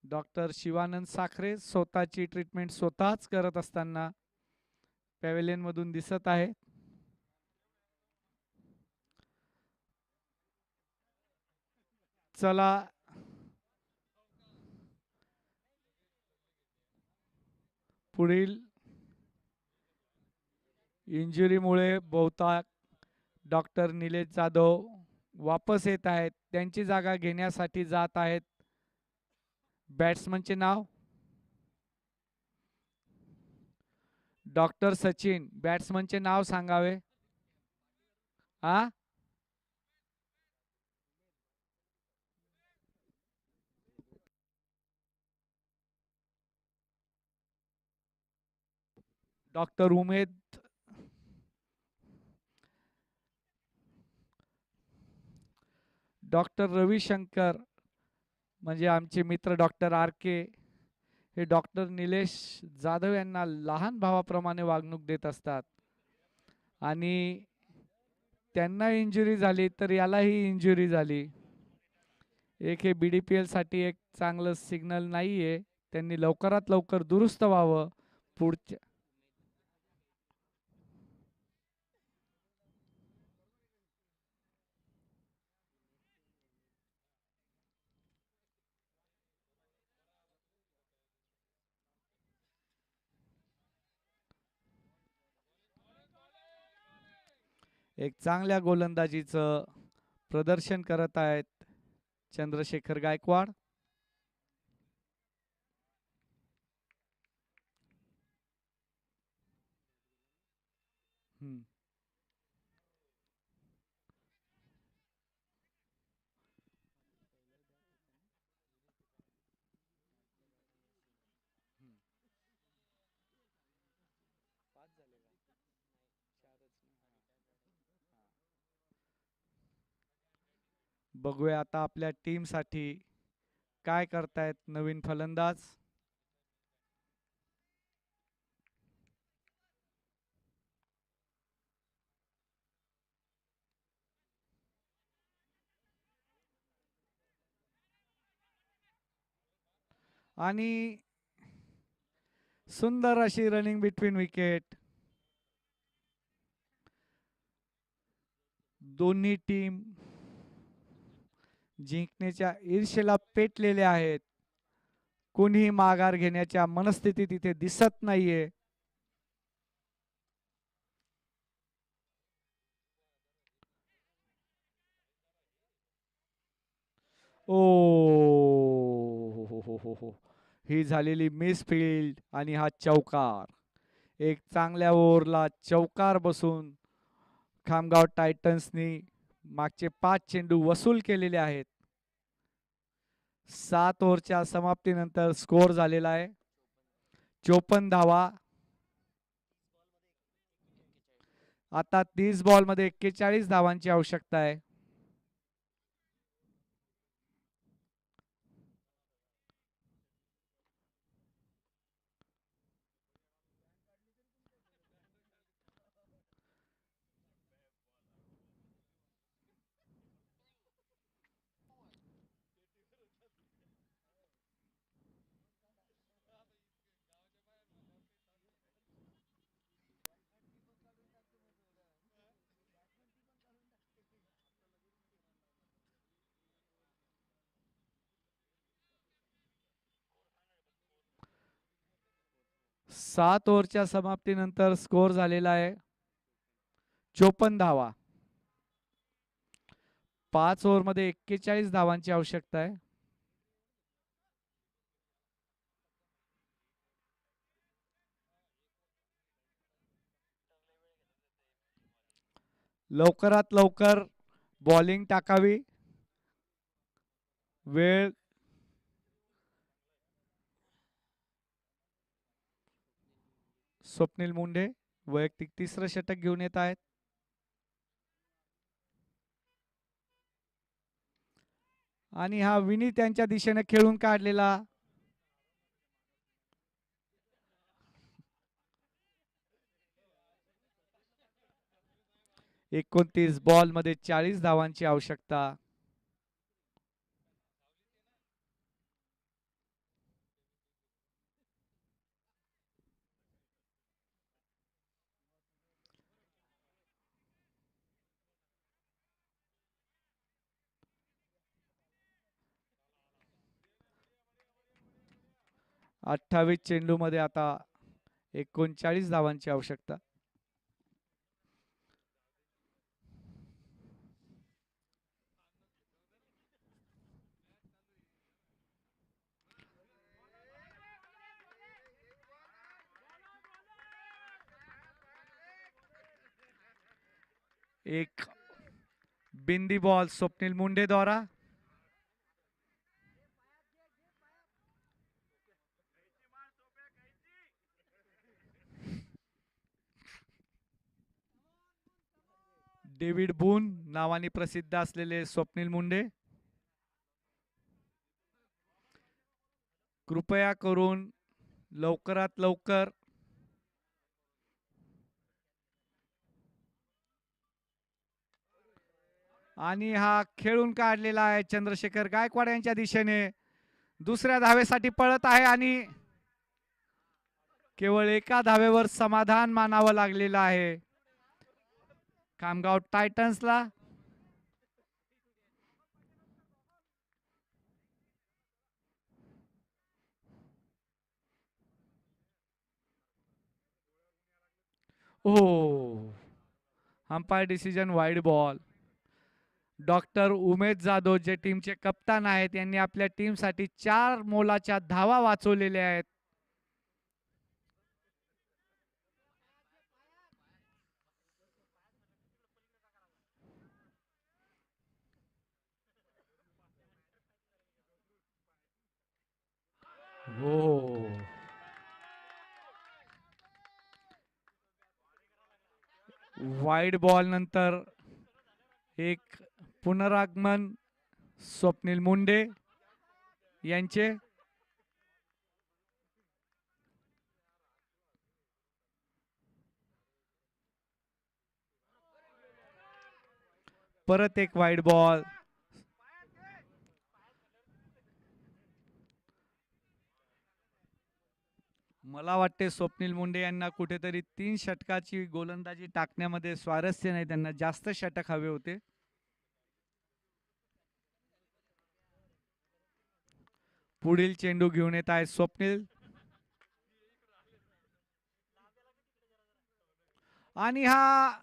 डॉक्टर शिवानंद साखरे स्वतःची ट्रीटमेंट स्वतःच करत असताना पॅव्हेलियन मधून दिसत आहे. चला पुढील इंजुरीमुळे बहुतांश डॉक्टर निलेश जाधव वापस येत आहेत. त्यांची जागा घेण्यासाठी जात आहेत. बॅट्समनचे नाव डॉक्टर सचिन. बॅट्समनचे नाव सांगावे. डॉक्टर उमेद डॉक्टर रविशंकर म्हणजे आमचे मित्र डॉक्टर आर के हे डॉक्टर निलेश जाधव यांना लहान भावाप्रमाणे वागणूक देत असतात. आणि त्यांना इंजुरी झाली तर यालाही इंजुरी झाली. एक हे बीडीपीएल साठी एक चांगलं सिग्नल नाहीये. त्यांनी लवकरात लवकर दुरुस्त व्हावं. पुढच्या एक चांगल्या गोलंदाजीचं प्रदर्शन करत आहेत चंद्रशेखर गायकवाड. बघूया आता आपल्या टीम साठी काय करतायत नवीन फलंदाज. आणि सुंदर अशी रनिंग बिटवीन विकेट. दोन्ही टीम जिंकण्याच्या ईर्षेला पेटलेले आहेत. कोणीही माघार घेण्याच्या मनस्थितीत इथे दिसत नाहीये. ओ हो. ही झालेली मिसफील्ड आणि हा चौकार. एक चांगल्या ओव्हरला चौकार बसून खामगाव टायटन्सनी मागचे 5 चेंडू वसूल केलेले आहेत. 7 ओव्हरच्या समाप्तीनंतर स्कोर झालेला आहे 54 धावा. आता 30 बॉलमध्ये 41 धावांची आवश्यकता आहे. सात ओव्हरच्या समाप्तीनंतर स्कोर झालेला आहे 54 धावा. 5 ओव्हरमध्ये 41 धावांची आवश्यकता आहे. लवकरात लवकर बॉलिंग टाकावी. वेळ स्वप्नील मुंडे वैयक्तिक 3रं षटक घेऊन येत आहेत. आणि हा विनी त्यांच्या दिशेने खेळून काढलेला 29 बॉल मध्ये 40 धावांची आवश्यकता. अठ्ठावीस चेंडू मध्ये आता 39 धावांची आवश्यकता. एक बिंदी बॉल स्वप्नील मुंडे द्वारा. डेव्हिड बून नावाने प्रसिद्ध असलेले स्वप्नील मुंडे, कृपया करून लवकरात लवकर आणि हा खेळून काढलेला आहे चंद्रशेखर गायकवाड यांच्या दिशेने. दुसऱ्या धावेसाठी पळत आहे आणि केवळ एका धावेवर समाधान मानावं लागलेलं आहे खामगाव टायटन्सला. Oh umpire decision wide ball. Doctor Umesh Jadhav जे टीमचे कप्तान आहेत यांनी आपल्या टीमसाठी 4 मोलाच्या धावा वाचवलेल्या आहेत. हो वाईड बॉल नंतर एक पुनरागमन स्वप्नील मुंडे यांचे. परत एक वाईड बॉल. मला वाटते स्वप्नील मुंडे यांना कुठेतरी 3 षटकाची गोलंदाजी टाकण्यामध्ये स्वारस्य नाही, त्यांना जास्त षटक हवे होते. पुढील चेंडू घेऊन येत आहे स्वप्नील आणि हा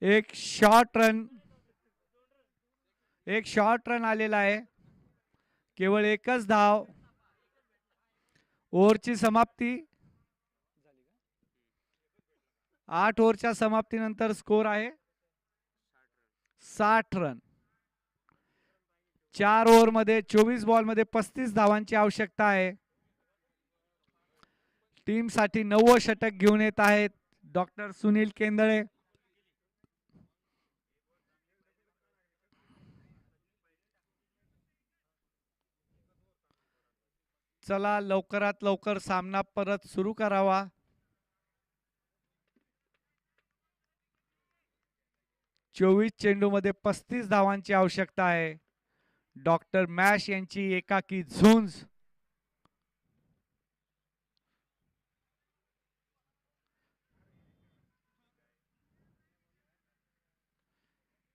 एक शॉर्ट रन आलेला आहे. केवळ एकच धाव. ओव्हरची समाप्ती. 8 ओव्हरच्या समाप्तीनंतर स्कोर आहे 60 रन. 4 ओव्हरमध्ये 24 बॉलमध्ये 35 धावांची आवश्यकता आहे. टीम साठी 90 षटक घेऊन येत आहेत डॉक्टर सुनील केंदळे. चला लवकरात लवकर सामना परत सुरू करावा. चोवीस चेंडूमध्ये 35 धावांची आवश्यकता आहे. डॉक्टर मॅश यांची एकाकी झुंज.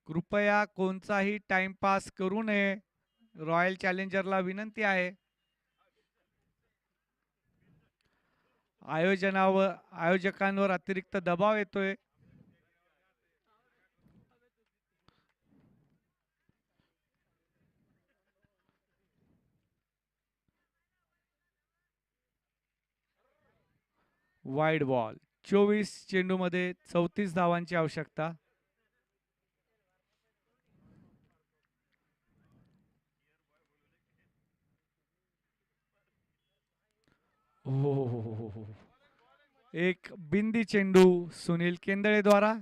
कृपया कोणताही टाइमपास करू नये, रॉयल चॅलेंजरला विनंती आहे. आयोजकांवर अतिरिक्त दबाव येतोय. Wide ball. 24 चेंडूमध्ये 34 धावांची आवश्यकता. हो. एक बिंदी चेंडू सुनील केंदळे द्वारा.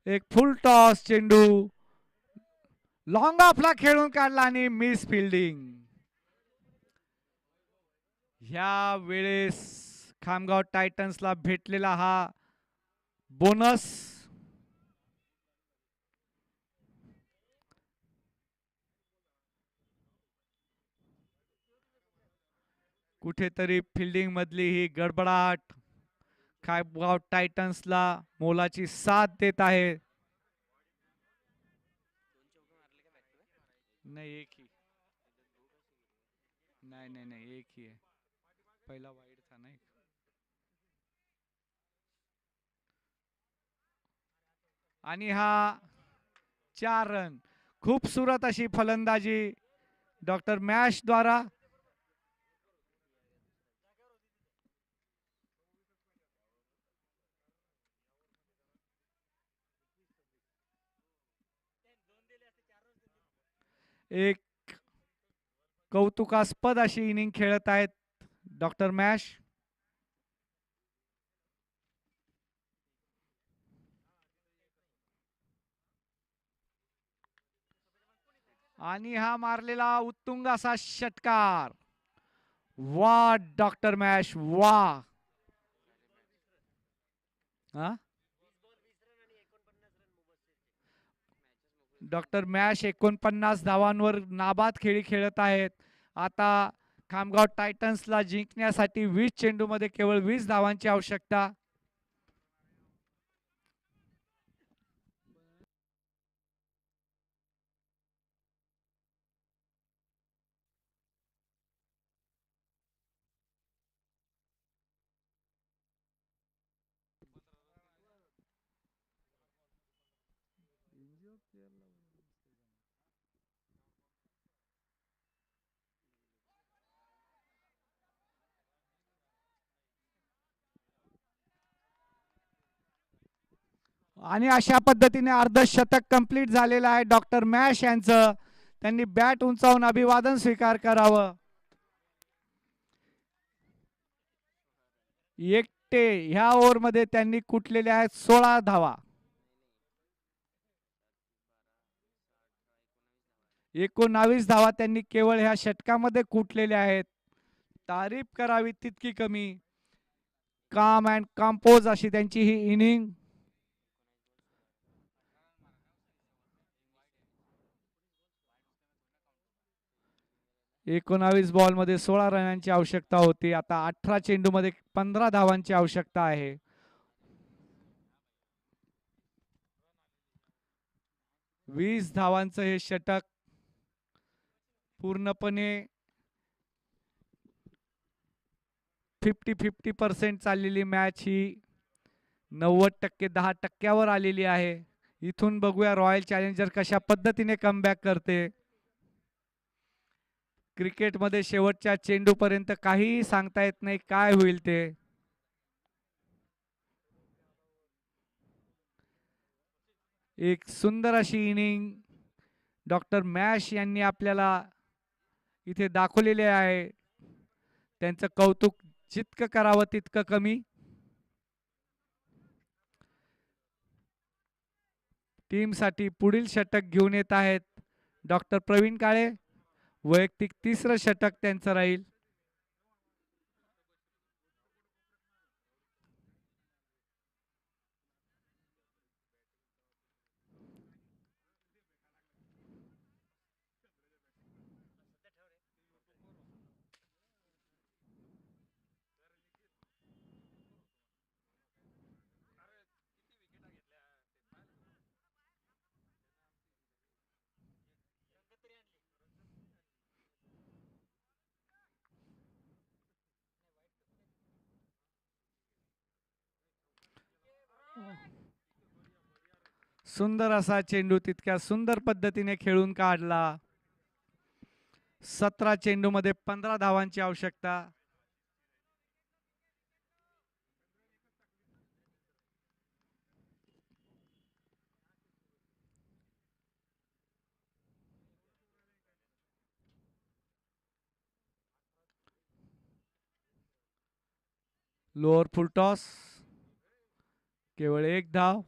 एक फुल टॉस चेंडू लॉंग ऑफला खेळून काढला आणि मिस फिल्डिंग. ह्या वेळेस खामगाव टायटन्सला भेटलेला हा बोनस. कुठेतरी फिल्डिंग मधली ही गडबडाट खामगाव टायटन्सला मोलाची साथ देत आहे. नहीं एक ही. नहीं एक ही है. पहला वाइड था ना. आणि हा 4 रन. खूबसूरत अशी फलंदाजी डॉक्टर मॅश द्वारा. एक कौतुकास्पद अशी इनिंग खेळत आहेत डॉक्टर मॅश. आणि हा मारलेला उत्तुंग असा षटकार. वा डॉक्टर मॅश वा. डॉक्टर मॅश 49 धावांवर नाबाद खेळी खेळत आहेत. आता खामगाव टायटन्सला जिंकण्यासाठी 20 चेंडूमध्ये केवळ 20 धावांची आवश्यकता. आणि अशा पद्धतीने अर्धशतक कंप्लीट झालेलं आहे डॉक्टर मॅश यांचं. त्यांनी बॅट उंचावून अभिवादन स्वीकार करावं. एकटे ह्या ओव्हरमध्ये त्यांनी कुटलेले आहेत 16 धावा. 19 धावा त्यांनी केवळ ह्या षटकामध्ये कुटलेल्या आहेत. तारीफ करावी तितकी कमी. काम अँड कंपोज अशी त्यांची ही इनिंग. एकोणावीस बॉल मध्ये 16 रनांची आवश्यकता होती. आता 18 चेंडू मध्ये 15 धावांची आवश्यकता आहे. वीस धावांचं हे षटक पूर्णपणे 50-50% चाललेली मॅच ही 90% 10% आलेली आहे. इथून बघूया रॉयल चॅलेंजर कशा पद्धतीने कमबॅक करते. क्रिकेटमध्ये शेवटच्या चेंडूपर्यंत काहीही सांगता येत नाही काय होईल ते. एक सुंदर अशी इनिंग डॉक्टर मॅश यांनी आपल्याला इथे दाखवलेले आहे. त्यांचं कौतुक जितकं करावं तितकं कमी. टीमसाठी पुढील षटक घेऊन येत आहेत डॉक्टर प्रवीण काळे. वैयक्तिक तिसरं षटक त्यांचं राहील. सुंदर असा चेंडू तितक्या सुंदर पद्धतीने खेळून काढला. 17 चेंडू मध्ये 15 धावांची आवश्यकता. लोअर फुल टॉस केवळ एक धाव.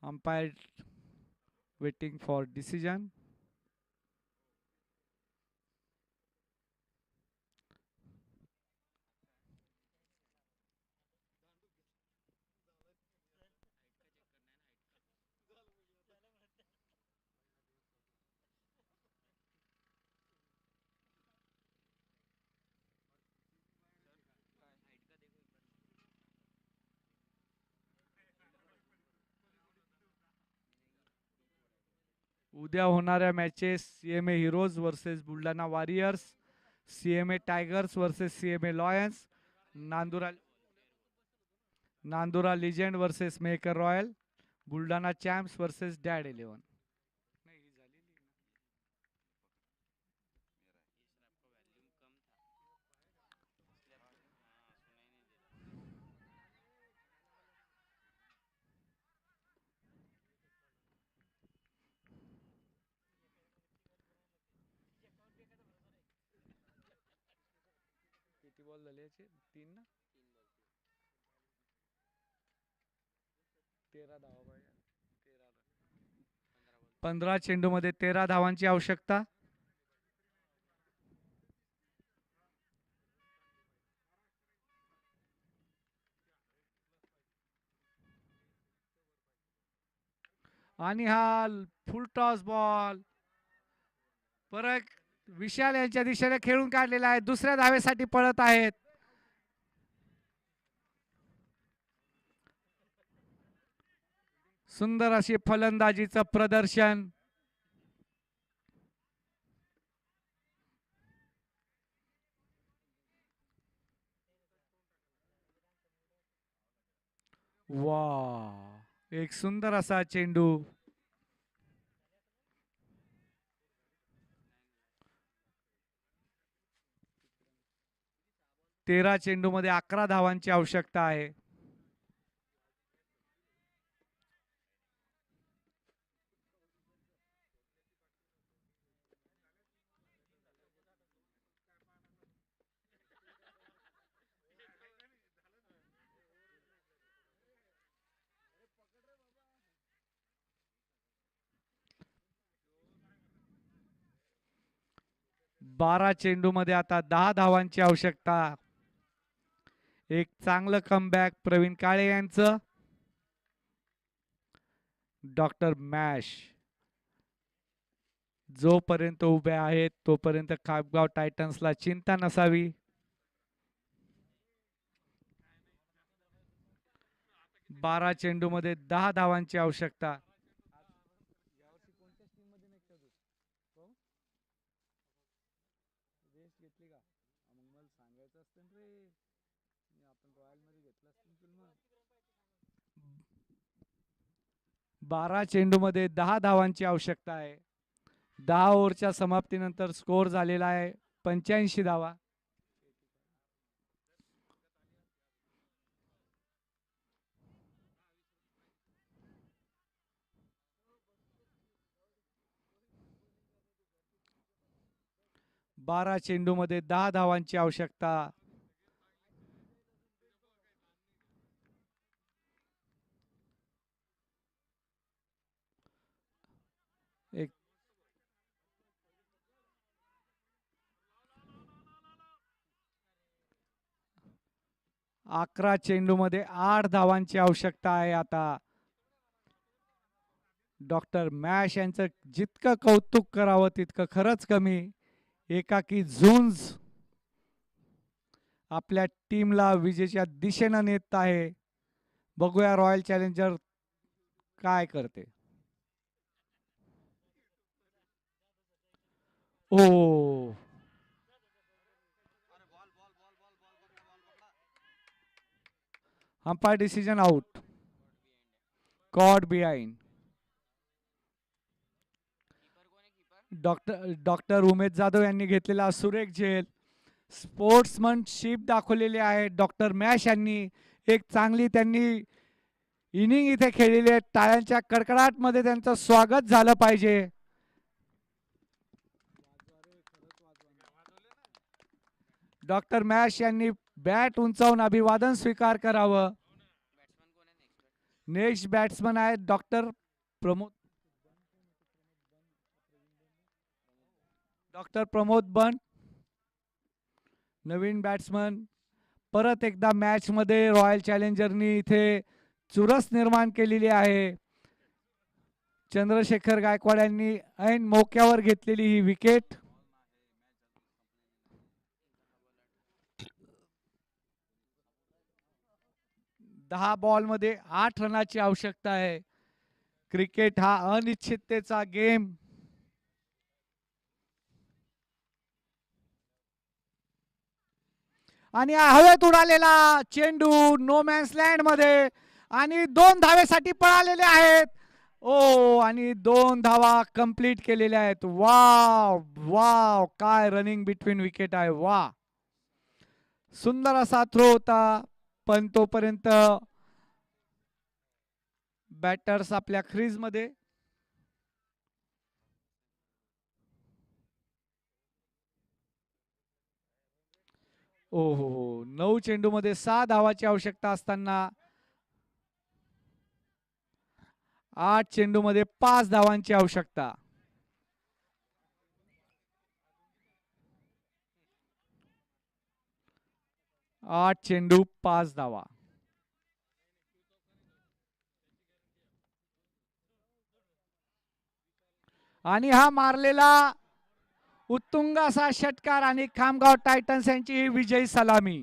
Umpire waiting for decision. उद्या होणाऱ्या matches CMA heroes versus Buldhana warriors, CMA tigers versus CMA Lions, Nandura legend versus maker royal, Buldhana champs versus dad 11. किती बॉल झाले याचे? 3 ना. 13 धावा पाहिजे. 15 चेंडू मध्ये 13 धावांची आवश्यकता. आणि हा फुल टॉस बॉल परत विशाल यांच्या दिशेने खेळून काढलेला आहे. दुसऱ्या धावेसाठी पळत आहेत. सुंदर अशी फलंदाजीचं प्रदर्शन. वा, एक सुंदर असा चेंडू. 13 चेंडूमध्ये 11 धावांची आवश्यकता आहे. बारा चेंडूमध्ये आता 10 धावांची आवश्यकता. एक चांगलं कमबॅक प्रवीण काळे यांचं. डॉक्टर मॅश जोपर्यंत उभे आहेत तोपर्यंत खामगाव टायटन्सला चिंता नसावी. बारा चेंडूमध्ये 10 धावांची आवश्यकता. बारा चेंडूमध्ये 10 धावांची आवश्यकता आहे. 10 ओव्हरच्या समाप्तीनंतर स्कोर झालेला आहे 85 धावा. बारा चेंडूमध्ये 10 धावांची आवश्यकता. एक 11 चेंडूमध्ये 8 धावांची आवश्यकता आहे. आता डॉक्टर मॅश यांचं जितकं कौतुक करावं तितकं खरंच कमी. एकाकी झुंज आपल्या टीमला विजेच्या दिशेनं नेत आहे. बघूया रॉयल चॅलेंजर काय करते. Oh umpire decision out. Caught behind. Doctor Umesh Jadhav यांनी घेतलेला सुरेख झेल. स्पोर्ट्समनशिप दाखवलेली आहे डॉक्टर मॅश यांनी. एक चांगली त्यांनी इनिंग इथे खेळलेली आहे. टाळ्यांच्या कडकडाट मध्ये त्यांचं स्वागत झालं पाहिजे. डॉक्टर मॅश यांनी बॅट उंचावून अभिवादन स्वीकार करावं. नेक्स्ट बॅट्समन आहेत डॉक्टर प्रमोद बन. नवीन बॅट्समन. परत एकदा मॅच मध्ये रॉयल चॅलेंजरनी इथे चुरस निर्माण केलेली आहे. चंद्रशेखर गायकवाड यांनी ऐन मोक्यावर घेतलेली ही विकेट. दहा बॉल मध्ये 8 रनाची आवश्यकता आहे. क्रिकेट हा अनिश्चिततेचा गेम. आणि हवेत उडालेला चेंडू नो मॅन्स लँड मध्ये आणि 2 धावेसाठी पळालेले आहेत. ओ आणि 2 धावा कंप्लीट केलेल्या आहेत. वाव वाव काय रनिंग बिटवीन विकेट आहे. वा सुंदर असा थ्रो होता. पण तोपर्यंत बॅटर्स आपल्या क्रीज मध्ये. ओ हो हो 9 चेंडू मध्ये 6 धावाची आवश्यकता असताना 8 चेंडू मध्ये 5 धावांची आवश्यकता. आठ चेंडू 5 धावा. आणि हा मारलेला उत्तुंग असा षटकार आणि खामगाव टायटन्स यांची ही विजयी सलामी.